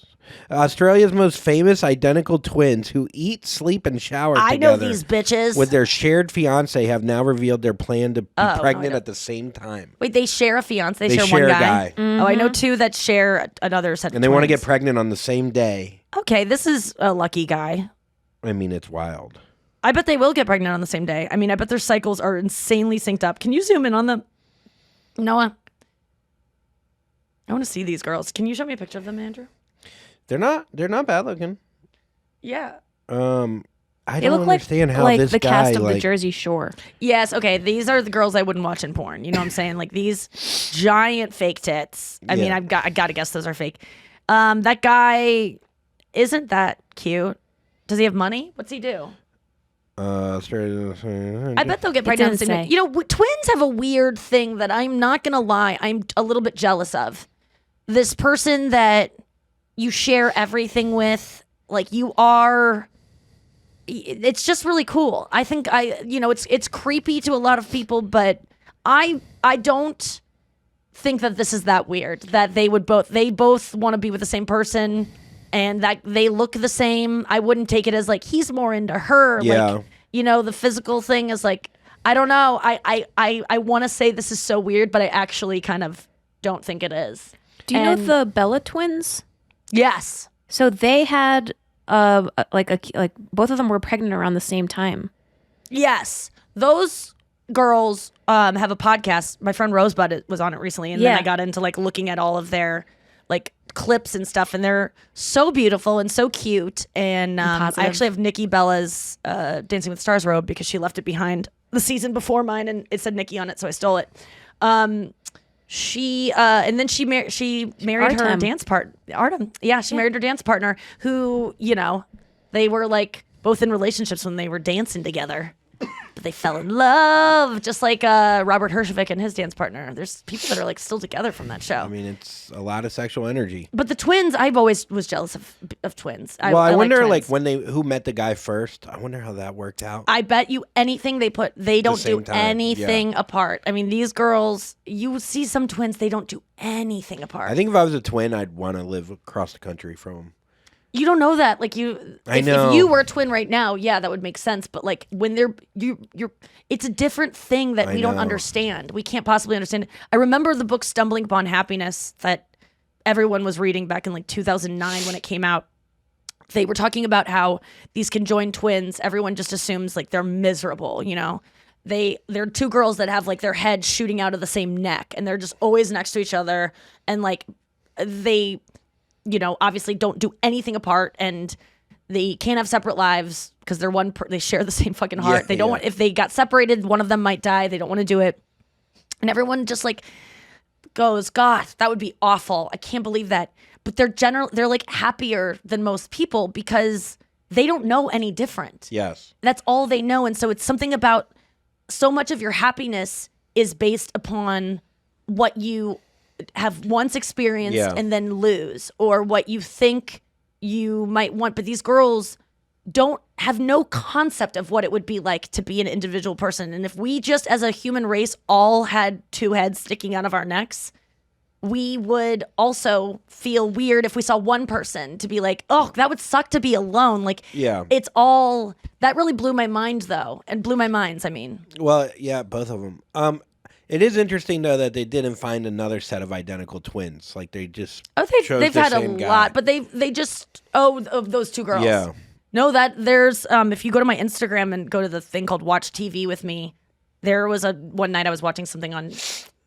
Australia's most famous identical twins who eat, sleep, and shower I together know these bitches. with their shared fiance have now revealed their plan to be no, pregnant I at the same time. Wait, they share a fiance. They They share one share a guy. guy. Oh, I know two that share another set. And they want to get pregnant on the same day. Okay, this is a lucky guy. I mean, it's wild. I bet they will get pregnant on the same day. I mean, I bet their cycles are insanely synced up. Can you zoom in on them, Noah? I want to see these girls. Can you show me a picture of them, Andrew? They're not bad looking. Yeah. I They don't look understand how like this the guy cast of the Jersey Shore. Yes. Okay. These are the girls I wouldn't watch in porn. You know what I'm saying? Like these giant fake tits. I mean, I got to guess those are fake. That guy isn't that cute. Does he have money? What's he do? I I bet they'll get pregnant. didn't say. You know, twins have a weird thing that I'm not gonna lie, I'm a little bit jealous of. This person that you share everything with, like you are. It's just really cool. I think it's creepy to a lot of people, but I don't think that this is that weird. That they both want to be with the same person. And that they look the same. I wouldn't take it as like he's more into her. Yeah. Like, the physical thing is like, I don't know. I want to say this is so weird, but I actually kind of don't think it is. Do you know the Bella twins? Yes. So they had like both of them were pregnant around the same time. Yes. Those girls have a podcast. My friend Rosebud was on it recently, and then I got into like looking at all of their like clips and stuff, and they're so beautiful and so cute. And I actually have Nikki Bella's Dancing with the Stars robe because she left it behind the season before mine, and it said Nikki on it, so I stole it. She married her dance partner. Artem. Yeah, she married her dance partner who, they were like both in relationships when they were dancing together. But they fell in love, just like Robert Herjavec and his dance partner. There's people that are like still together from that show. I mean, it's a lot of sexual energy. But the twins, I've always was jealous of twins. I wonder, like when who met the guy first. I wonder how that worked out. I bet you anything they don't do anything apart. I mean, these girls, you see some twins, they don't do anything apart. I think if I was a twin, I'd want to live across the country from him. You don't know that. Like if you were a twin right now, yeah, that would make sense. But like when you're it's a different thing that we don't understand. We can't possibly understand. I remember the book Stumbling Upon Happiness that everyone was reading back in like 2009 when it came out. They were talking about how these conjoined twins, everyone just assumes like they're miserable, They're two girls that have like their heads shooting out of the same neck, and they're just always next to each other, and like they obviously don't do anything apart, and they can't have separate lives because they're they share the same fucking heart. Yeah, they don't want, if they got separated, one of them might die. They don't want to do it. And everyone just like goes, God, that would be awful. I can't believe that. But they're like happier than most people because they don't know any different. Yes. That's all they know. And so it's something about so much of your happiness is based upon what you have once experienced and then lose, or what you think you might want. But these girls have no concept of what it would be like to be an individual person. And if we just as a human race all had two heads sticking out of our necks, we would also feel weird if we saw one person to be like, oh, that would suck to be alone. Like, it's all that really blew my mind though. And blew my minds. I mean, well, yeah, both of them. It is interesting though that they didn't find another set of identical twins. Like they just they've had a lot, but they just of those two girls. Yeah. No, that there's if you go to my Instagram and go to the thing called Watch TV with me, there was one night I was watching something on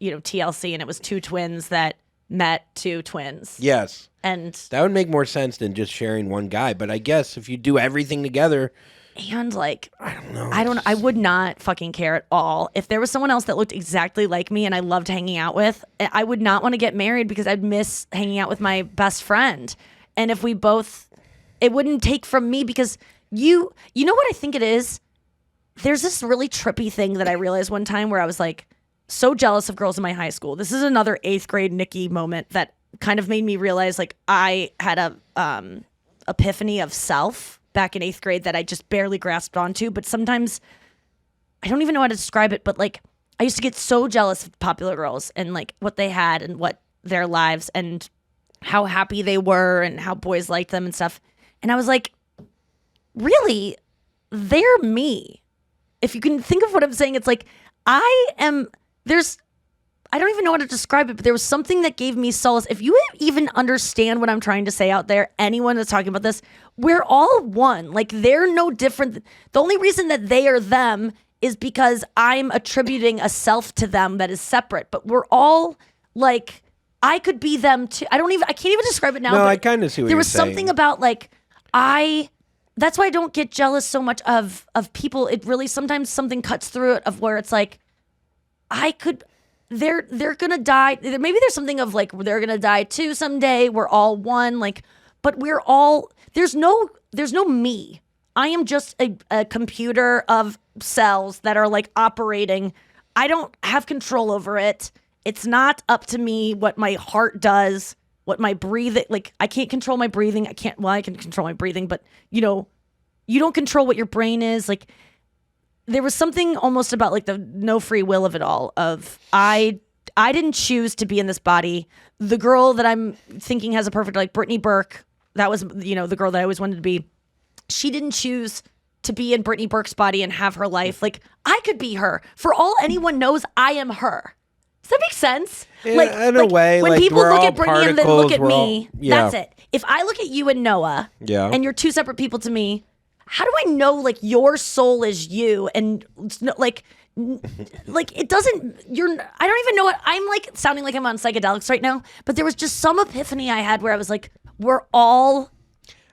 TLC, and it was two twins that met two twins. Yes. And that would make more sense than just sharing one guy. But I guess if you do everything together. And like, I would not fucking care at all. If there was someone else that looked exactly like me and I loved hanging out with, I would not want to get married because I'd miss hanging out with my best friend. And if we both, it wouldn't take from me because you know what I think it is? There's this really trippy thing that I realized one time where I was like so jealous of girls in my high school. This is another 8th grade Nikki moment that kind of made me realize like I had a epiphany of self back in 8th grade that I just barely grasped onto. But sometimes I don't even know how to describe it, but like I used to get so jealous of popular girls and like what they had and what their lives. And how happy they were and how boys liked them and stuff. And I was like, really? They're me. If you can think of what I'm saying, it's like, I don't even know how to describe it, but there was something that gave me solace. If you even understand what I'm trying to say out there, anyone that's talking about this, we're all one. Like, they're no different. The only reason that they are them is because I'm attributing a self to them that is separate. But we're all like, I could be them too. I can't even describe it now. No, but I kind of see what there you're was saying. something about like, that's why I don't get jealous so much of people. It really, sometimes something cuts through it of where it's like, they're gonna die. Maybe there's something of like, they're gonna die too someday. We're all one. Like, but we're all, there's no me. I am just a computer of cells that are like operating. I don't have control over it. It's not up to me what my heart does, what my breathing, like I can't control my breathing. I can control my breathing, but you don't control what your brain is. Like, there was something almost about like the no free will of it all of I didn't choose to be in this body. The girl that I'm thinking has a perfect, like Brittany Burke, that was, the girl that I always wanted to be. She didn't choose to be in Brittany Burke's body and have her life. Like, I could be her. For all anyone knows, I am her. Does that make sense? In a way, when like, people we're look all at Brittany and then look at particles, me, that's it. If I look at you and Noah, and you're two separate people to me, how do I know like your soul is you and like it doesn't? I don't even know what I'm like. Sounding like I'm on psychedelics right now, but there was just some epiphany I had where I was like, we're all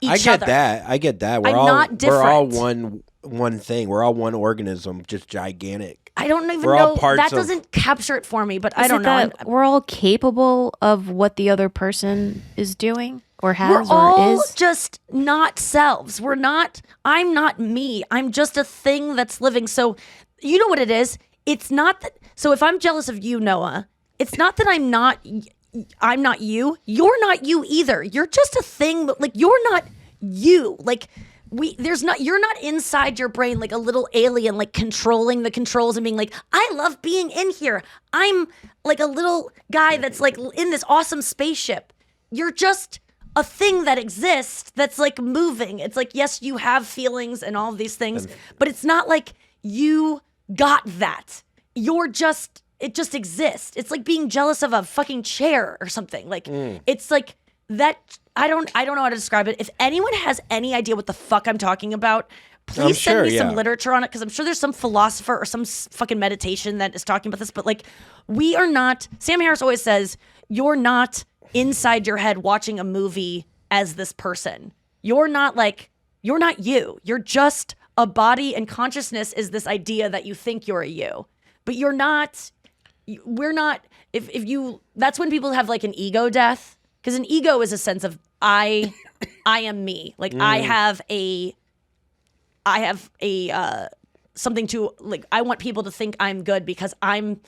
each other. I get that. I'm not different. We're all one thing. We're all one organism, just gigantic. I don't even We're all know. parts That of- doesn't capture it for me, but I Is don't it know. that we're all capable of what the other person is doing or has We're or all is. just not selves. I'm not me. I'm just a thing that's living. So you know what it is? It's not that. So if I'm jealous of you, Noah, it's not that I'm not you. You're not you either. You're just a thing. Like, you're not you. Like, you're not inside your brain like a little alien, like controlling the controls and being like, I love being in here. I'm like a little guy that's like in this awesome spaceship. You're just a thing that exists that's like moving. It's like, yes, you have feelings and all of these things, but it's not like you got that. It just exists. It's like being jealous of a fucking chair or something. Like, it's like that. I don't know how to describe it. If anyone has any idea what the fuck I'm talking about, please send me some literature on it, because I'm sure there's some philosopher or some fucking meditation that is talking about this. But like, we are not. Sam Harris always says, you're not inside your head watching a movie as this person. You're not you. You're just a body, and consciousness is this idea that you think you're a you, but you're not. We're not. If you, that's when people have like an ego death. Because an ego is a sense of I am me. Like, I have a something to, like, I want people to think I'm good because I'm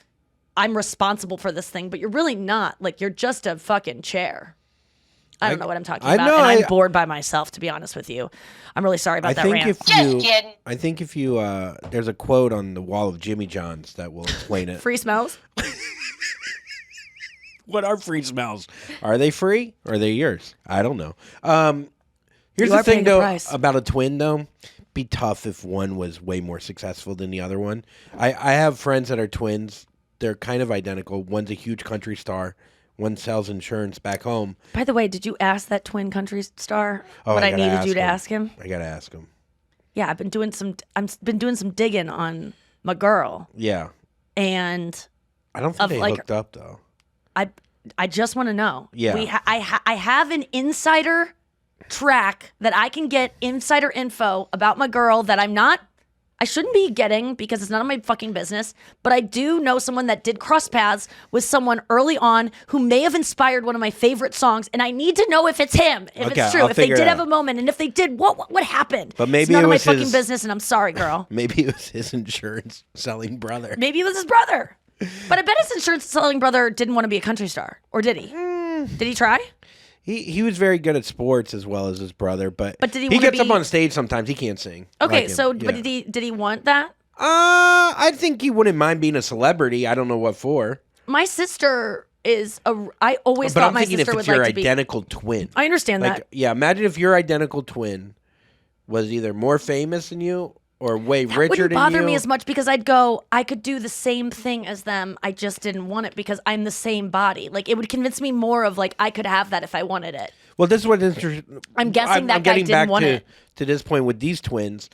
responsible for this thing, but you're really not. Like, you're just a fucking chair. I don't know what I'm talking about, and I'm bored by myself, to be honest with you. I'm really sorry about that rant. I think if you there's a quote on the wall of Jimmy John's that will explain it. Free smells? What are free smells? Are they free or are they yours? I don't know. Here's You the are thing, paying the though, price. about a twin, though. Be tough if one was way more successful than the other one. I have friends that are twins. They're kind of identical. One's a huge country star. One sells insurance back home. By the way, did you ask that twin country star Oh, what I gotta needed you to him. ask him? I gotta ask him. Yeah, I've been doing some digging on my girl, Yeah. and I don't think Of, they like, hooked up, though. I just want to know. Yeah. I have an insider track that I can get insider info about my girl that I shouldn't be getting because it's none of my fucking business. But I do know someone that did cross paths with someone early on who may have inspired one of my favorite songs, and I need to know if it's him, if Okay, it's true, I'll if they figure did it have out. a moment, and if they did, what happened? But maybe it's none it of my was fucking his- business, and I'm sorry, girl. Maybe it was his insurance selling brother. Maybe it was his brother. But I bet his insurance selling brother didn't want to be a country star, or did he? Did he try? He was very good at sports as well as his brother, but But did he he wanna gets up be- on stage sometimes. He can't sing. Okay, like him. so Yeah. but did he want that? I think he wouldn't mind being a celebrity. I don't know what for. My sister I always But thought I'm my thinking sister if would it's your like to be. identical twin. I understand that. Yeah, imagine if your identical twin was either more famous than you or way richer than you. Wouldn't bother me as much because I'd go, I could do the same thing as them. I just didn't want it because I'm the same body. Like, it would convince me more of like I could have that if I wanted it. Well, this is what interesting. I'm guessing that guy didn't want it. To this point with these twins,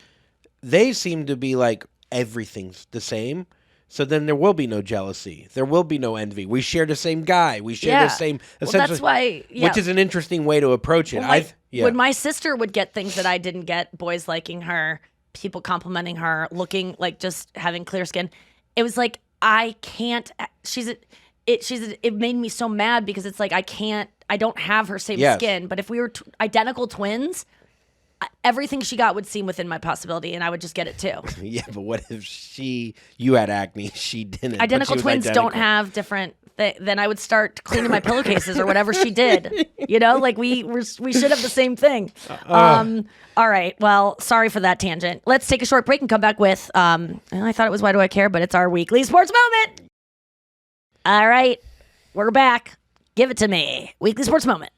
they seem to be like everything's the same. So then there will be no jealousy. There will be no envy. We share the same guy. We share the same. Well, that's why. Yeah. Which is an interesting way to approach it. Well, when my sister would get things that I didn't get, boys liking her, people complimenting her, looking like just having clear skin, it was like I can't. It made me so mad because it's like I don't have her same skin. But if we were identical twins, everything she got would seem within my possibility, and I would just get it too. Yeah, but what if you had acne, she didn't? Identical twins don't have different. Then I would start cleaning my pillowcases or whatever she did. You know, like we should have the same thing. All right. Well, sorry for that tangent. Let's take a short break and come back with. I thought it was Why Do I Care, but it's our weekly sports moment. All right, we're back. Give it to me. Weekly sports moment.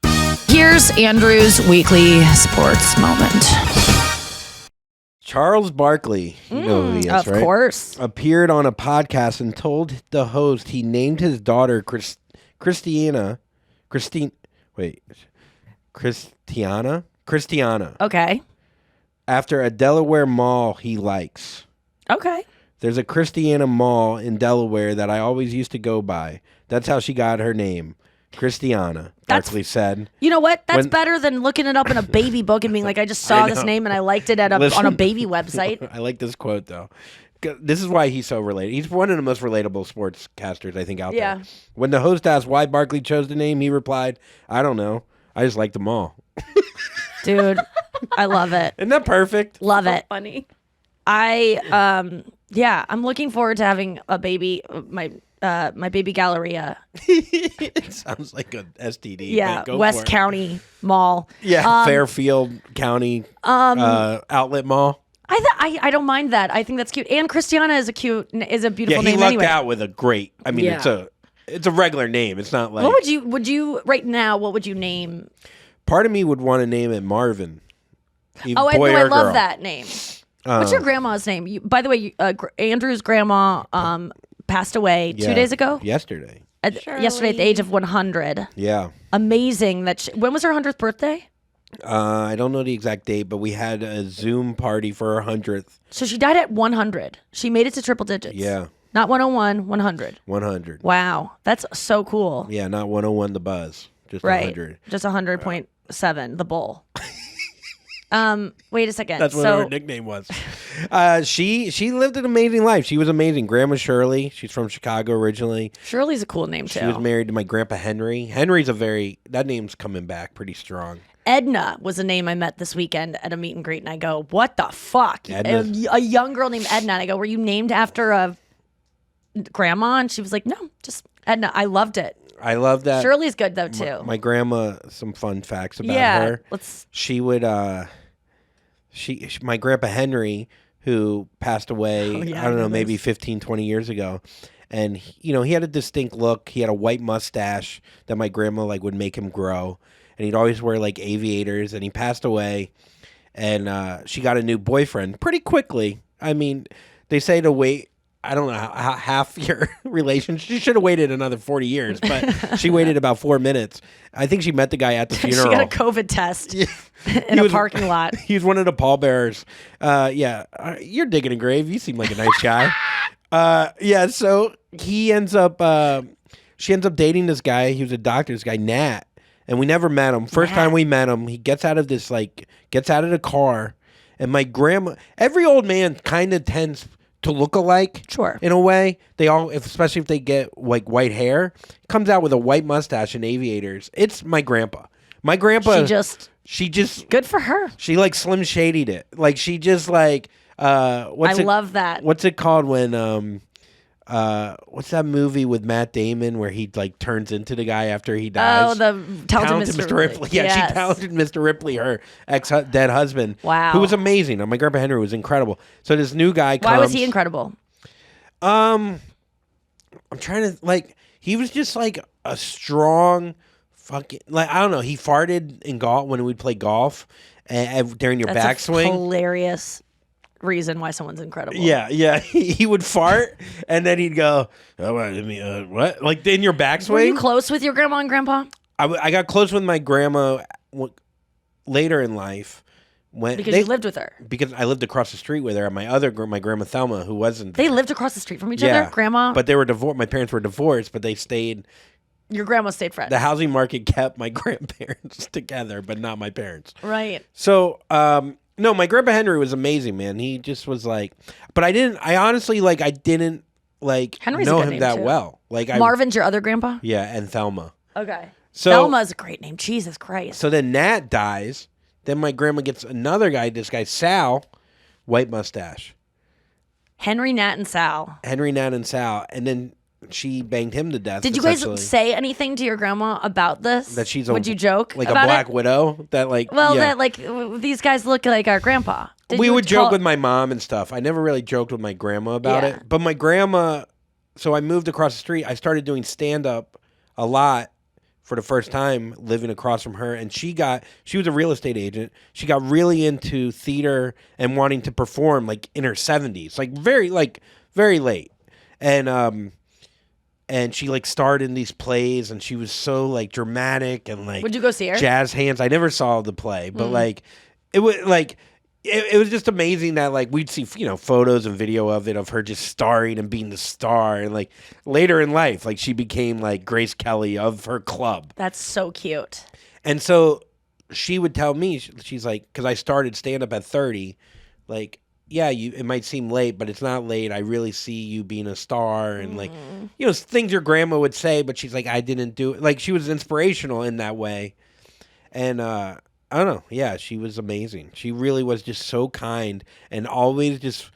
Here's Andrew's weekly sports moment. Charles Barkley, you know who he is, of right? course, appeared on a podcast and told the host he named his daughter Christiana. Okay. After a Delaware mall he likes. Okay. There's a Christiana mall in Delaware that I always used to go by. That's how she got her name. Christiana, Barkley said. You know what? That's better than looking it up in a baby book and being like, I just saw this name and I liked it on a baby website. I like this quote, though. This is why he's so related. He's one of the most relatable sportscasters, I think, out there. When the host asked why Barkley chose the name, he replied, I don't know. I just like them all. Dude, I love it. Isn't that perfect? Love it. Funny. I'm looking forward to having a baby, my baby Galleria. It sounds like a STD. Yeah, West County Mall. Yeah, Fairfield County Outlet Mall. I don't mind that. I think that's cute. And Christiana is a beautiful name. He lucked anyway. out with a great. I mean, it's a regular name. It's not like. What would you right now? What would you name? Part of me would want to name it Marvin. I love that name. What's your grandma's name? By the way, Andrew's grandma passed away 2 days ago. Yesterday. Yesterday at the age of 100. Yeah. Amazing that. When was her 100th birthday? I don't know the exact date, but we had a Zoom party for her 100th. So she died at 100. She made it to triple digits. Yeah. Not 101, 100. 100. Wow. That's so cool. Yeah, not 101 the buzz. Just right. 100. Just 100.7 the bull. Wait a second. That's what her nickname was. She lived an amazing life. She was amazing. Grandma Shirley. She's from Chicago originally. Shirley's a cool name too. She was married to my grandpa Henry. Henry's that name's coming back pretty strong. Edna was a name I met this weekend at a meet and greet, and I go, "What the fuck?" A young girl named Edna. And I go, "Were you named after a grandma?" And she was like, "No, just Edna." I loved it. I love that. Shirley's good though too. My grandma. Some fun facts about her. She would. My grandpa Henry, who passed away, I don't know, maybe 15, 20 years ago. And, he had a distinct look. He had a white mustache that my grandma, would make him grow. And he'd always wear, aviators. And he passed away. And she got a new boyfriend pretty quickly. I mean, they say to wait, I don't know, half your relationship. She should have waited another 40 years, but she waited about 4 minutes. I think she met the guy at the funeral. She got a COVID test in a parking lot. He was one of the pallbearers. You're digging a grave. You seem like a nice guy. So he ends up, she ends up dating this guy. He was a doctor, this guy, Nat. And we never met him. First time we met him, he gets out of the car. And my grandma, every old man kind of tends to look alike, sure. In a way, they all, especially if they get white hair, comes out with a white mustache and aviators. It's my grandpa. My grandpa. She just good for her. She Slim Shadied it. She just love that. What's it called when what's that movie with Matt Damon where he turns into the guy after he dies? Oh, the Talented Mr. Ripley. Yeah, yes. She talented Mr. Ripley, her ex-dead husband. Wow. Who was amazing. My grandpa Henry was incredible. So this new guy comes. Why was he incredible? I'm trying to he was just a strong fucking, like, I don't know. He farted in golf when we'd play golf during your That's backswing. Hilarious reason why someone's incredible. Yeah. He would fart and then he'd go, oh, what? Like in your backswing? Were you close with your grandma and grandpa? I got close with my grandma later in life. Because you lived with her. Because I lived across the street with her. My grandma Thelma, who wasn't. They lived across the street from each other? Grandma? But they were divorced. My parents were divorced, but they stayed. Your grandma stayed friends. The housing market kept my grandparents together, but not my parents. Right. So, no, my grandpa Henry was amazing, man. He just was like, but I didn't Henry's know a good him name that too. well. Like Marvin's your other grandpa? Yeah, and Thelma. Okay. So Thelma's a great name. Jesus Christ. So then Nat dies. Then my grandma gets another guy, this guy Sal, white mustache. Henry, Nat, and Sal. And then she banged him to death. Did you guys say anything to your grandma about this? That she's Would you joke like about a black it? widow? That like that like these guys look like our grandpa. We would joke with my mom and stuff. I never really joked with my grandma about it. But my grandma, so I moved across the street. I started doing stand-up a lot for the first time, living across from her. And she was a real estate agent. She got really into theater and wanting to perform like in her 70s, like very late. And she like starred in these plays, and she was so like dramatic and like. Would you go see her? Jazz hands. I never saw the play, but like it was like it was just amazing that like we'd see photos and video of it of her just starring and being the star, and like later in life like she became like Grace Kelly of her club. That's so cute. And so she would tell me, she's like, because I started stand up at 30, like. Yeah, it might seem late, but it's not late. I really see you being a star, and like, things your grandma would say. But she's like, I didn't do it. Like, she was inspirational in that way, and I don't know. Yeah, she was amazing. She really was just so kind and always just.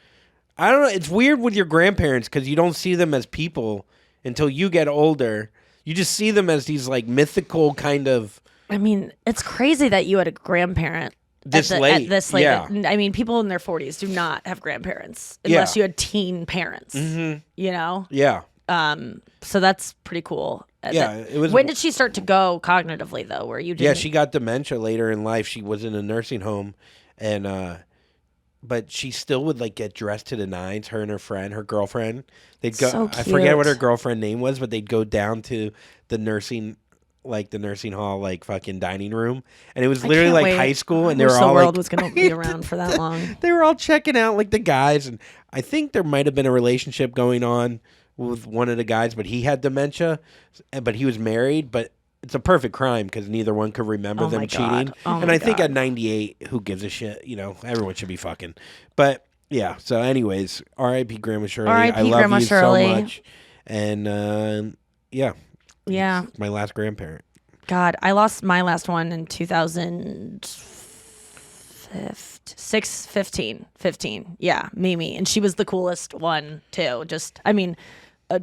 I don't know. It's weird with your grandparents because you don't see them as people until you get older. You just see them as these like mythical kind of. I mean, it's crazy that you had a grandparent. This late. Yeah. I mean, people in their 40s do not have grandparents unless you had teen parents. Mm-hmm. Yeah. So that's pretty cool. Yeah. It was. When did she start to go cognitively though? Where you didn't? Yeah, she got dementia later in life. She was in a nursing home, and but she still would like get dressed to the nines. Her and her girlfriend. They'd go. So cute. I forget what her girlfriend name was, but they'd go down to the nursing hall, like fucking dining room, and it was literally like high school, and they were all the world like, was going to be around for that long. They were all checking out like the guys, and I think there might have been a relationship going on with one of the guys, but he had dementia, but he was married. But it's a perfect crime because neither one could remember them cheating. And I think at 98, who gives a shit? Everyone should be fucking. But yeah. So, anyways, R.I.P. Grandma Shirley. I love Grandma you Shirley. so much, and yeah. Yeah. My last grandparent. God, I lost my last one in 2015. Yeah, Mimi. And she was the coolest one, too. Just, I mean,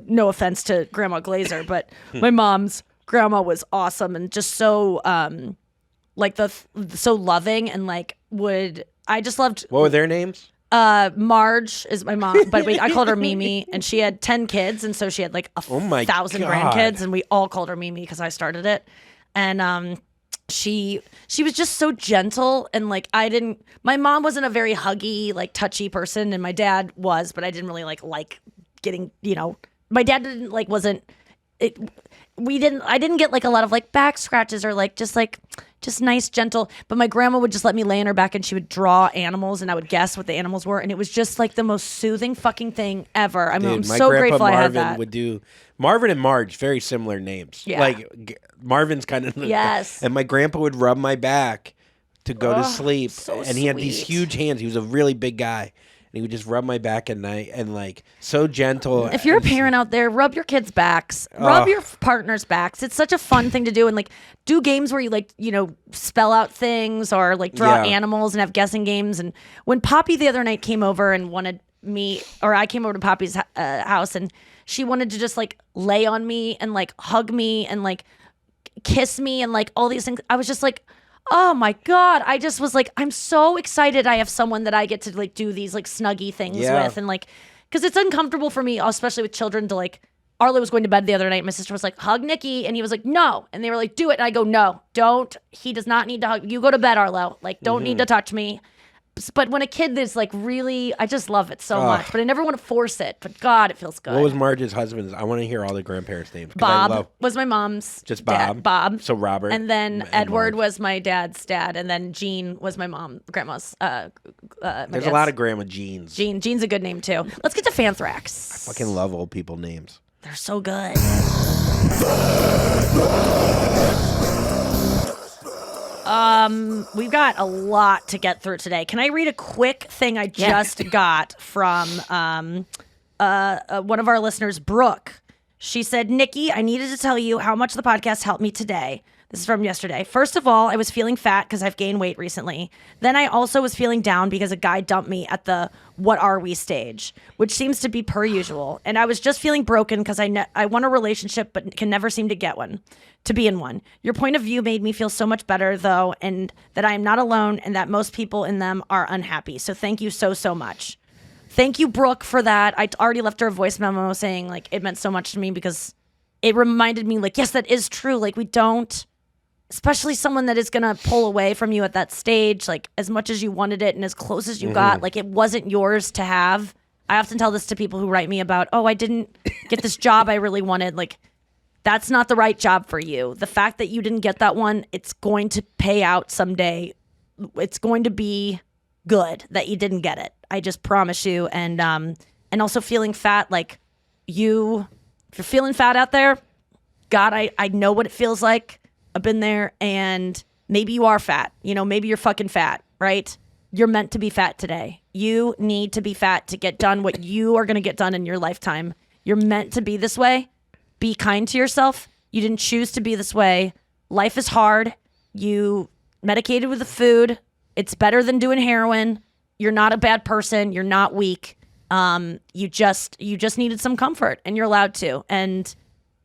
no offense to Grandma Glaser, but my mom's grandma was awesome and just so, so loving and like I just loved. What were their names? Marge is my mom, but I called her Mimi, and she had 10 kids, and so she had like 1,000 grandkids, and we all called her Mimi because I started it. And she was just so gentle, and like my mom wasn't a very huggy, like touchy person, and my dad was, but I didn't really like getting, my dad didn't like I didn't get like a lot of like back scratches or like just nice, gentle. But my grandma would just let me lay on her back and she would draw animals and I would guess what the animals were. And it was just like the most soothing fucking thing ever. I mean, I'm so grateful I had that. Marvin and Marge, very similar names. Yeah. Like Marvin's kind of. Yes. And my grandpa would rub my back to go to sleep. So and he had these huge hands. He was a really big guy. He would just rub my back at night and like so gentle. If you're a parent out there, rub your kids' backs, rub your partner's backs. It's such a fun thing to do, and like do games where you like spell out things or like draw animals and have guessing games. And when Poppy the other night came over and wanted me, or I came over to Poppy's house and she wanted to just like lay on me and like hug me and like kiss me and like all these things, I was just like, oh my God. I just was like, I'm so excited I have someone that I get to like do these like snuggy things with. And like, because it's uncomfortable for me, especially with children, to like Arlo was going to bed the other night. My sister was like, hug Nikki. And he was like, no. And they were like, do it. And I go, no, don't. He does not need to hug. You go to bed, Arlo. Like, don't need to touch me. But when a kid is like really, I just love it so much. But I never want to force it. But God, it feels good. What was Marge's husband's? I want to hear all the grandparents' names. Bob was my mom's just Bob. dad. Bob. So Robert. And then Edward was my dad's dad. And then Jean was my grandma's. There's a lot of grandma Jeans. Jean's a good name too. Let's get to Fanthrax. I fucking love old people names. They're so good. We've got a lot to get through today. Can I read a quick thing I just got from one of our listeners, Brooke? She said, Nikki, I needed to tell you how much the podcast helped me today. This is from yesterday. First of all, I was feeling fat because I've gained weight recently. Then I also was feeling down because a guy dumped me at the what are we stage, which seems to be per usual. And I was just feeling broken because I want a relationship but can never seem to get one, to be in one. Your point of view made me feel so much better, though, and that I am not alone and that most people in them are unhappy. So thank you so, so much. Thank you, Brooke, for that. I already left her a voice memo saying, like, it meant so much to me because it reminded me, like, yes, that is true. Like, we don't... especially someone that is going to pull away from you at that stage, like as much as you wanted it and as close as you got, like it wasn't yours to have. I often tell this to people who write me about, oh, I didn't get this job I really wanted. Like, that's not the right job for you. The fact that you didn't get that one, it's going to pay out someday. It's going to be good that you didn't get it. I just promise you. And also feeling fat, like if you're feeling fat out there, God, I know what it feels like. I've been there, and maybe you are fat. You know, maybe you're fucking fat, right? You're meant to be fat today. You need to be fat to get done what you are going to get done in your lifetime. You're meant to be this way. Be kind to yourself. You didn't choose to be this way. Life is hard. You medicated with the food. It's better than doing heroin. You're not a bad person. You're not weak. You just needed some comfort, and you're allowed to. And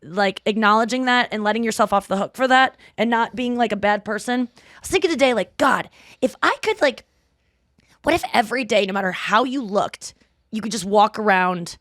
like acknowledging that and letting yourself off the hook for that and not being like a bad person. I was thinking today, like, God, if I could, like, what if every day, no matter how you looked, you could just walk around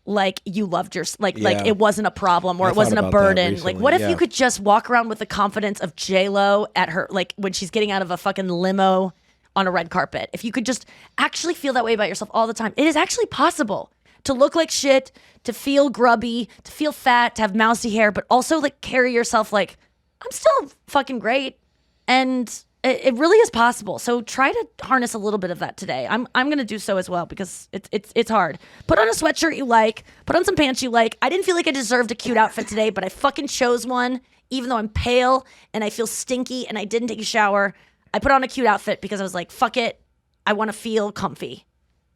like you loved your, like it wasn't a problem or it wasn't a burden. Like, what if you could just walk around with the confidence of J-Lo at her, like when she's getting out of a fucking limo on a red carpet? If you could just actually feel that way about yourself all the time, it is actually possible to look like shit, to feel grubby, to feel fat, to have mousy hair, but also like carry yourself like, I'm still fucking great. And it really is possible. So try to harness a little bit of that today. I'm going to do so as well because it's hard. Put on a sweatshirt you like, put on some pants you like. I didn't feel like I deserved a cute outfit today, but I fucking chose one, even though I'm pale and I feel stinky and I didn't take a shower. I put on a cute outfit because I was like, fuck it. I want to feel comfy.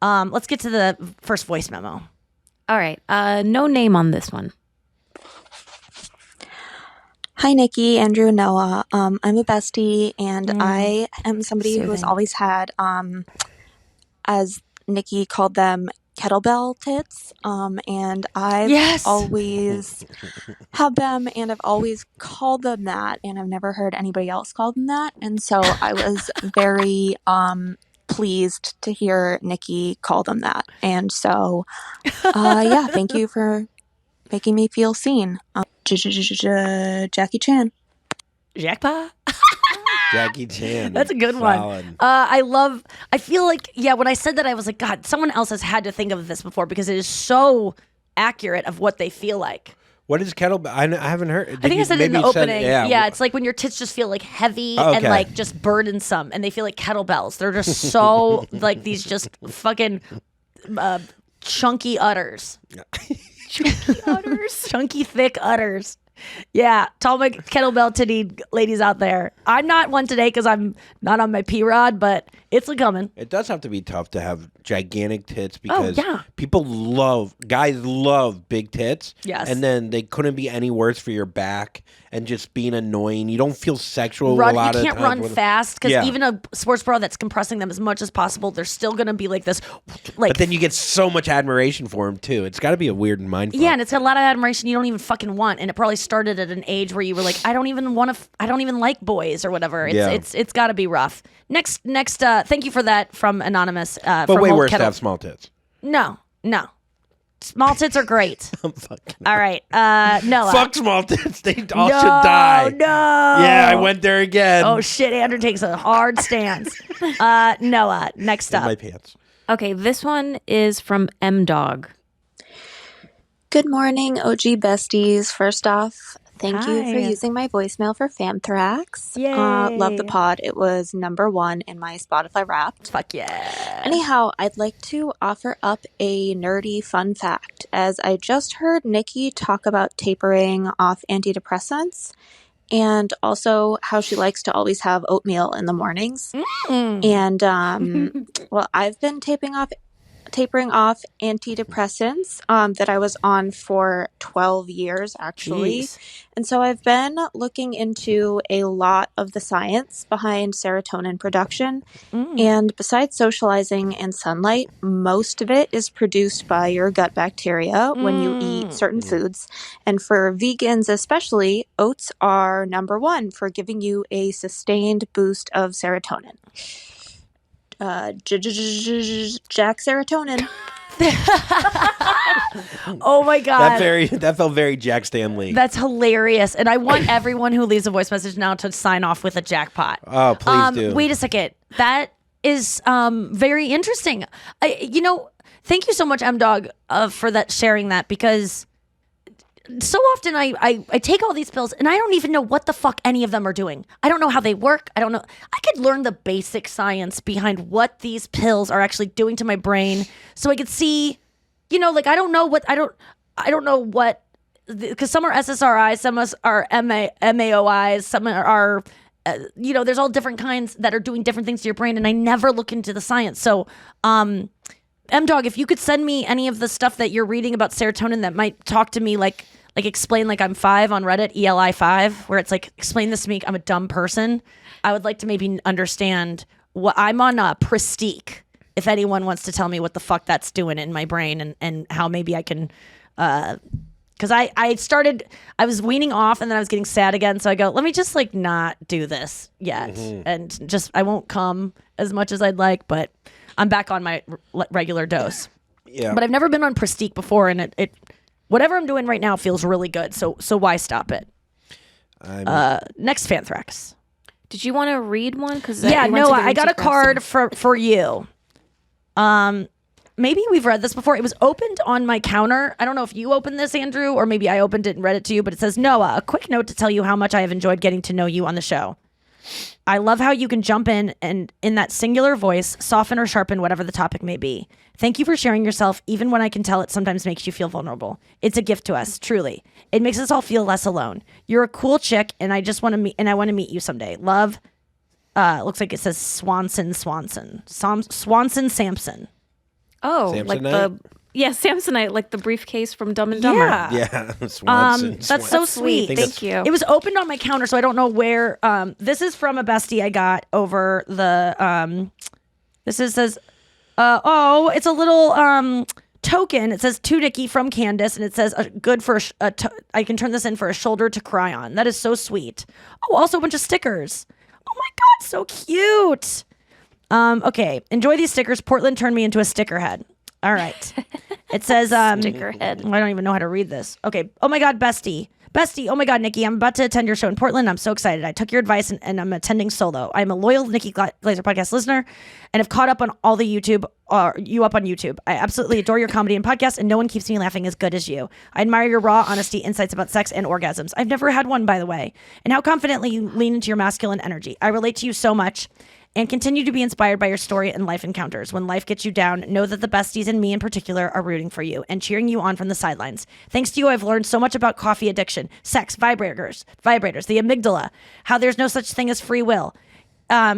Let's get to the first voice memo. All right. No name on this one. Hi, Nikki, Andrew, Noah. I'm a bestie, and I am somebody who has always had, as Nikki called them, kettlebell tits. And I've always had them, and I've always called them that, and I've never heard anybody else call them that. And so I was very pleased to hear Nikki call them that. And so, yeah, thank you for making me feel seen. Jackie Chan. Jackpot. Jackie Chan. That's a good one. I feel like, when I said that, I was like, God, someone else has had to think of this before because it is so accurate of what they feel like. What is kettlebell? I haven't heard. I think I said it in the opening. It's like when your tits just feel like heavy and like just burdensome, and they feel like kettlebells. They're just so like these just fucking chunky udders. Chunky udders. Chunky, thick udders. Yeah, to all my kettlebell titty ladies out there. I'm not one today because I'm not on my P-Rod, but it's a coming. It does have to be tough to have gigantic tits because guys love big tits. Yes. And then they couldn't be any worse for your back and just being annoying. You don't feel sexual a lot of times. You can't run fast because even a sports bra that's compressing them as much as possible, they're still going to be like this. Like, but then you get so much admiration for them too. It's got to be a weird mindfuck. Yeah, and it's got a lot of admiration you don't even fucking want. And it probably started at an age where you were like, I don't even like boys or whatever. It's got to be rough. Next, thank you for that from Anonymous. But way worse to have small tits. No. Small tits are great. I'm fucking. All right, Noah. Fuck small tits. They all should die. No. Yeah, I went there again. Oh shit, Andrew takes a hard stance. Noah, next In up. my pants. Okay, this one is from MDawg. Good morning, OG besties. First off, thank you Hi. for using my voicemail for Fanthrax. Yay. Love the pod. It was #1 in my Spotify Wrapped. Fuck yeah. Anyhow, I'd like to offer up a nerdy fun fact. As I just heard Nikki talk about tapering off antidepressants and also how she likes to always have oatmeal in the mornings. And, well, I've been tapering off antidepressants that I was on for 12 years, actually. Jeez. And so I've been looking into a lot of the science behind serotonin production. And besides socializing and sunlight, most of it is produced by your gut bacteria when you eat certain foods. And for vegans especially, oats are #1 for giving you a sustained boost of serotonin. Jack serotonin. Oh my god. That felt very Jack Stanley. That's hilarious. And I want everyone who leaves a voice message now to sign off with a jackpot. Oh, please do. Wait a second. That is very interesting. Thank you so much, MDawg, for that sharing that, because so often I take all these pills and I don't even know what the fuck any of them are doing. I don't know how they work. I don't know. I could learn the basic science behind what these pills are actually doing to my brain so I could see, I don't know what, because some are SSRIs, some are MAOIs, some are, there's all different kinds that are doing different things to your brain, and I never look into the science. So, MDawg, if you could send me any of the stuff that you're reading about serotonin that might talk to me like explain like I'm 5 on Reddit, ELI5, where it's like, explain this to me, I'm a dumb person. I would like to maybe understand what I'm on Prestique. If anyone wants to tell me what the fuck that's doing in my brain and how maybe I can, because I was weaning off and then I was getting sad again. So I go, let me just not do this yet. And just, I won't come as much as I'd like, but I'm back on my regular dose. Yeah. But I've never been on Prestique before, and it whatever I'm doing right now feels really good. So why stop it? Next Fanthrax. Did you want to read one? Because Noah, I got a card for you. Maybe we've read this before. It was opened on my counter. I don't know if you opened this, Andrew, or maybe I opened it and read it to you, but it says, Noah, a quick note to tell you how much I have enjoyed getting to know you on the show. I love how you can jump in and in that singular voice, soften or sharpen whatever the topic may be. Thank you for sharing yourself, even when I can tell it sometimes makes you feel vulnerable. It's a gift to us, truly. It makes us all feel less alone. You're a cool chick, and I just want to meet, and I want to meet you someday. Love. Looks like it says Swanson Sampson. Oh, Samsonite? like Samsonite, like the briefcase from Dumb and Dumber. Yeah, Swanson. That's so sweet. Thank you. It was opened on my counter, so I don't know where. This is from a bestie I got over the. This says, it's a little token. It says to Nikki from Candace, and it says good for I can turn this in for a shoulder to cry on. That is so sweet. Oh, also a bunch of stickers. Oh my god, so cute. Okay, enjoy these stickers. Portland turned me into a sticker head. All right. It says Sticker head. I don't even know how to read this. Okay. Oh my god, bestie. Oh my god, Nikki, I'm about to attend your show in Portland. I'm so excited. I took your advice and I'm attending solo. I'm a loyal Nikki Glaser Podcast listener and have caught up on all the you up on YouTube. I absolutely adore your comedy and podcast, and no one keeps me laughing as good as you. I admire your raw honesty, insights about sex and orgasms. I've never had one, by the way, and how confidently you lean into your masculine energy. I relate to you so much and continue to be inspired by your story and life encounters. When life gets you down, know that the besties and me in particular are rooting for you and cheering you on from the sidelines. Thanks to you, I've learned so much about coffee addiction, sex, vibrators, the amygdala, how there's no such thing as free will,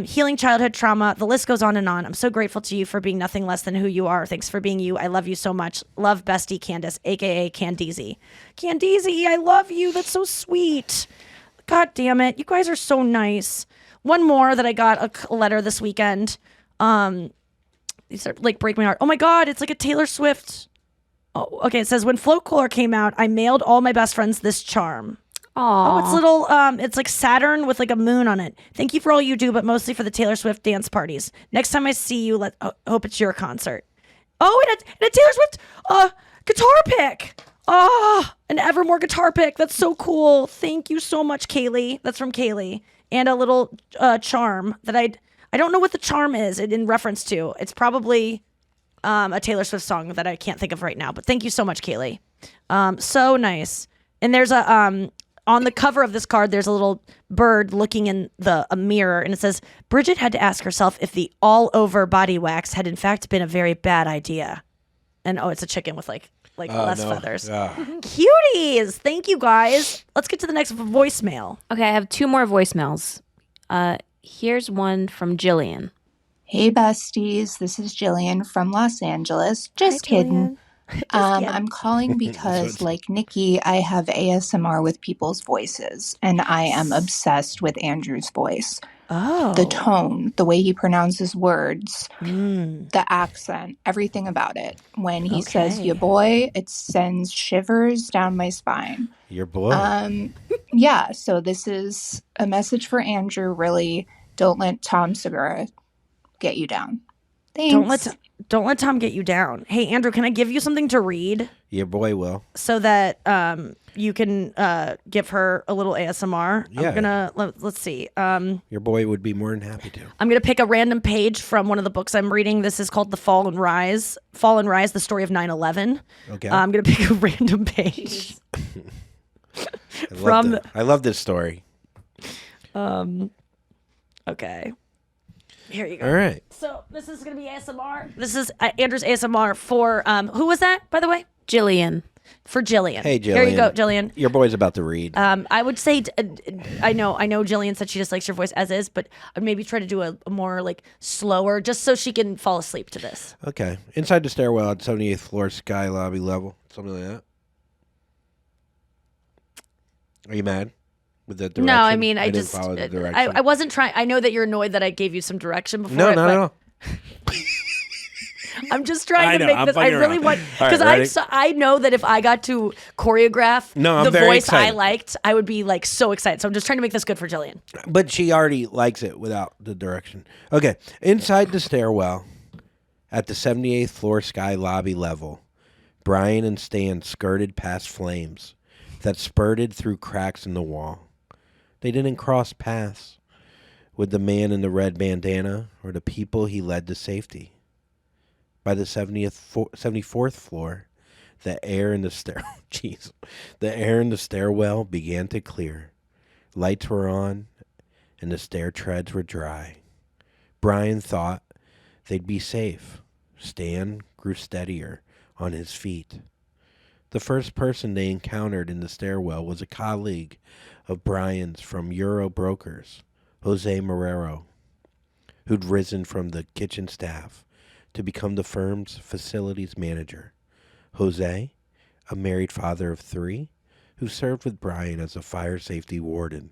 healing childhood trauma. The list goes on and on. I'm so grateful to you for being nothing less than who you are. Thanks for being you. I love you so much. Love, bestie Candace, aka Candeezy. Candeezy, I love you. That's so sweet. God damn it. You guys are so nice. One more that I got a letter this weekend. These are break my heart. Oh my god, it's like a Taylor Swift. Oh, okay. It says, when Float Cooler came out, I mailed all my best friends this charm. Aww. Oh, it's little. It's like Saturn with like a moon on it. Thank you for all you do, but mostly for the Taylor Swift dance parties. Next time I see you, hope it's your concert. Oh, and a Taylor Swift guitar pick. Oh, an Evermore guitar pick. That's so cool. Thank you so much, Kaylee. That's from Kaylee. And a little charm that I don't know what the charm is in reference to. It's probably a Taylor Swift song that I can't think of right now. But thank you so much, Kaylee. So nice. And there's a on the cover of this card, there's a little bird looking in a mirror, and it says, Bridget had to ask herself if the all-over body wax had in fact been a very bad idea. And it's a chicken with less feathers. Cuties! Thank you, guys. Let's get to the next voicemail. Okay, I have 2 more voicemails. Here's one from Jillian. Hey, besties. This is Jillian from Los Angeles. Just kidding. I'm calling because, like Nikki, I have ASMR with people's voices, and I am obsessed with Andrew's voice. Oh. The tone, the way he pronounces words, the accent, everything about it. When he says, "your boy," it sends shivers down my spine. Your boy. Yeah, so this is a message for Andrew, really. Don't let Tom Segura get you down. Thanks. Don't let Tom get you down. Hey, Andrew, can I give you something to read? Your boy will. So that you can give her a little ASMR. Yeah. I'm gonna let's see. Your boy would be more than happy to. I'm gonna pick a random page from one of the books I'm reading. This is called The Fall and Rise. Fall and Rise, the story of 9/11. Okay. I'm gonna pick a random page. I love this story. Okay. Here you go. All right. So this is going to be ASMR. This is Andrew's ASMR for, who was that, by the way? Jillian. For Jillian. Hey, Jillian. Here you go, Jillian. Your boy's about to read. I would say, I know Jillian said she just likes your voice as is, but I'd maybe try to do a more like slower, just so she can fall asleep to this. Okay. Inside the stairwell at 78th floor, sky lobby level. Something like that. Are you mad? With the direction? No, I mean, I didn't just, follow the direction. I wasn't trying. I know that you're annoyed that I gave you some direction before. No, not at all. I'm just trying to make I'm this. I really around. want, All because right, I know that if I got to choreograph I'm the very voice I excited. liked, I would be like so excited. So I'm just trying to make this good for Jillian. But she already likes it without the direction. Okay. Inside the stairwell at the 78th floor sky lobby level, Brian and Stan skirted past flames that spurted through cracks in the wall. They didn't cross paths with the man in the red bandana or the people he led to safety. By the 74th floor, the air in the stairwell began to clear. Lights were on, and the stair treads were dry. Brian thought they'd be safe. Stan grew steadier on his feet. The first person they encountered in the stairwell was a colleague of Brian's from Euro Brokers, Jose Marrero, who'd risen from the kitchen staff to become the firm's facilities manager. Jose, a married father of 3, who served with Brian as a fire safety warden,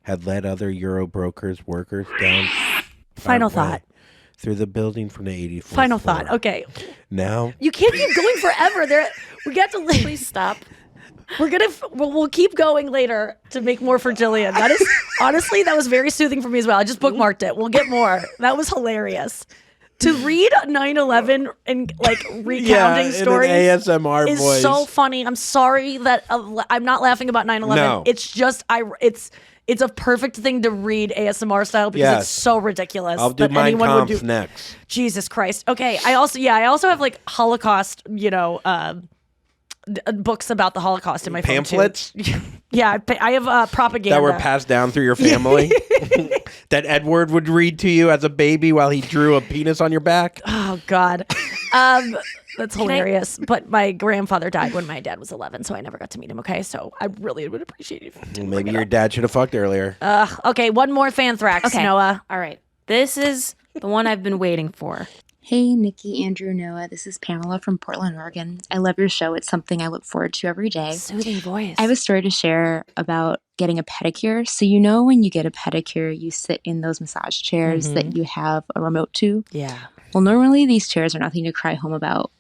had led other Euro Brokers workers down Final thought. through the building from the 84th Final floor. thought. Okay. Now You can't keep going forever. We got to please stop. We'll keep going later to make more for Jillian. That is honestly, that was very soothing for me as well. I just bookmarked it. We'll get more. That was hilarious. To read 9/11 and like recounting stories in an ASMR is voice. so funny. I'm sorry that I'm not laughing about 9/11. No. It's just it's a perfect thing to read ASMR style because Yes. it's so ridiculous. I'll do that Mein anyone would Kampf do. next. Jesus Christ. Okay. I also have like Holocaust, books about the Holocaust in my Pamphlets? phone too. Yeah, I have propaganda That were passed down through your family? That Edward would read to you as a baby while he drew a penis on your back? Oh God, that's hilarious. But my grandfather died when my dad was 11, so I never got to meet him. Okay, so I really would appreciate it. If you didn't Maybe bring it your up. dad should have fucked earlier. Okay, one more Fanthrax, Okay. Noah. All right. This is the one I've been waiting for. Hey, Nikki, Andrew, Noah. This is Pamela from Portland, Oregon. I love your show. It's something I look forward to every day. Soothing voice. I have a story to share about getting a pedicure. So, when you get a pedicure, you sit in those massage chairs that you have a remote to. Yeah. Well, normally these chairs are nothing to cry home about.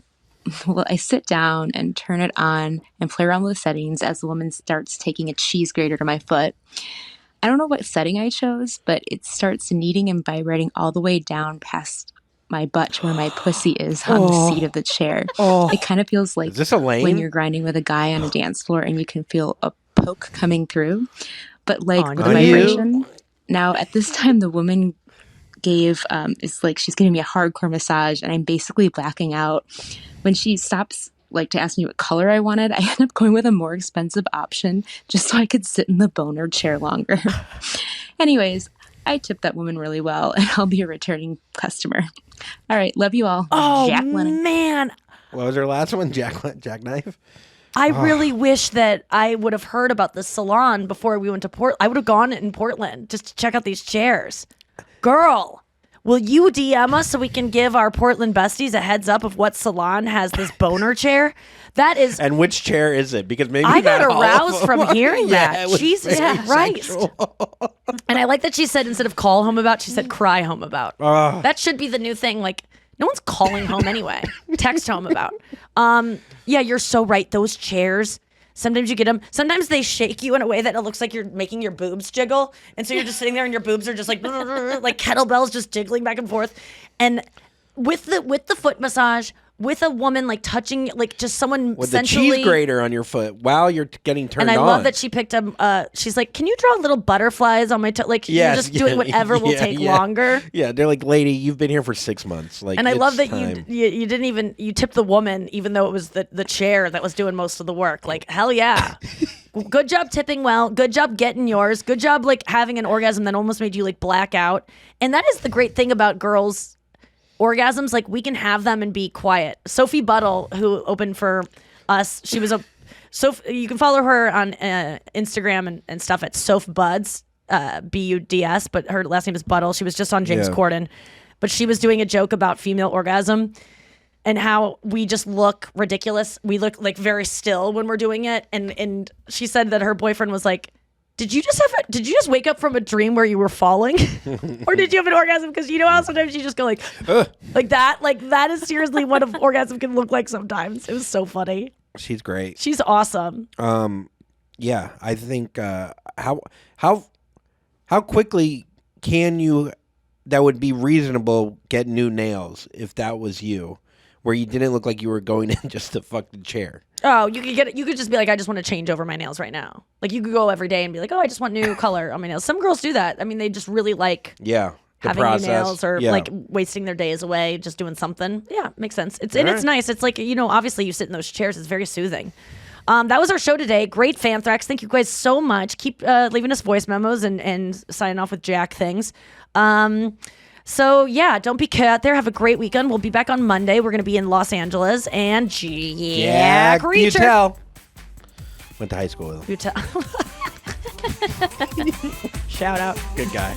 Well, I sit down and turn it on and play around with the settings as the woman starts taking a cheese grater to my foot. I don't know what setting I chose, but it starts kneading and vibrating all the way down past my butt to where my pussy is on the seat of the chair. It kind of feels like is this a lane? when you're grinding with a guy on a dance floor and you can feel a poke coming through, but like with the vibration. Now at this time, the woman is like, she's giving me a hardcore massage and I'm basically blacking out. When she stops like to ask me what color I wanted, I end up going with a more expensive option just so I could sit in the boner chair longer. Anyways, I tipped that woman really well and I'll be a returning customer. All right, love you all. Oh, Jack Lennon. man. What was her last one? Jackknife? I really wish that I would have heard about the salon before we went to Portland. I would have gone in Portland just to check out these chairs. Girl, will you DM us so we can give our Portland besties a heads up of what salon has this boner chair? That is. And which chair is it? Because maybe I got not all aroused of them. from hearing that. Jesus very Christ. sexual. And I like that she said instead of call home about, she said cry home about. That should be the new thing. Like, no one's calling home anyway. Text home about. Yeah, you're so right. Those chairs. Sometimes you get them. Sometimes they shake you in a way that it looks like you're making your boobs jiggle. And so you're just sitting there and your boobs are just like kettlebells just jiggling back and forth. And with the foot massage, with a woman like touching, like just someone with sensually. the cheese grater on your foot while you're getting turned on. And I love that she picked up, she's like, can you draw little butterflies on my toe? Like, you're just doing whatever will take longer. Yeah, they're like, lady, you've been here for 6 months. Like, and I love that time. you didn't even, you tipped the woman, even though it was the chair that was doing most of the work. Like, hell yeah. Good job tipping well. Good job getting yours. Good job like having an orgasm that almost made you like black out. And that is the great thing about girls' orgasms. Like, we can have them and be quiet. Sophie Buttle, who opened for us, she was you can follow her on Instagram and stuff at SophBuds, Buds, but her last name is Buttle. She was just on James Corden, but she was doing a joke about female orgasm and how we just look ridiculous. We look like very still when we're doing it. And she said that her boyfriend was like, did you just wake up from a dream where you were falling? Or did you have an orgasm? Because you know how sometimes you just go like that? Like, that is seriously what an orgasm can look like sometimes. It was so funny. She's great. She's awesome. Yeah, I think how quickly can you, that would be reasonable, get new nails if that was you, where you didn't look like you were going in just to fuck the chair. Oh, you could just be like, I just want to change over my nails right now. Like, you could go every day and be like, oh, I just want new color on my nails. Some girls do that. I mean, they just really like having new nails or like wasting their days away just doing something. Yeah, makes sense. It's nice. It's like, obviously you sit in those chairs. It's very soothing. That was our show today. Great Fanthrax. Thank you guys so much. Keep leaving us voice memos and signing off with Jack things. So yeah, don't be cat there. Have a great weekend. We'll be back on Monday. We're going to be in Los Angeles and Jack Reacher. Butel. Went to high school with him. Butel. Shout out. Good guy.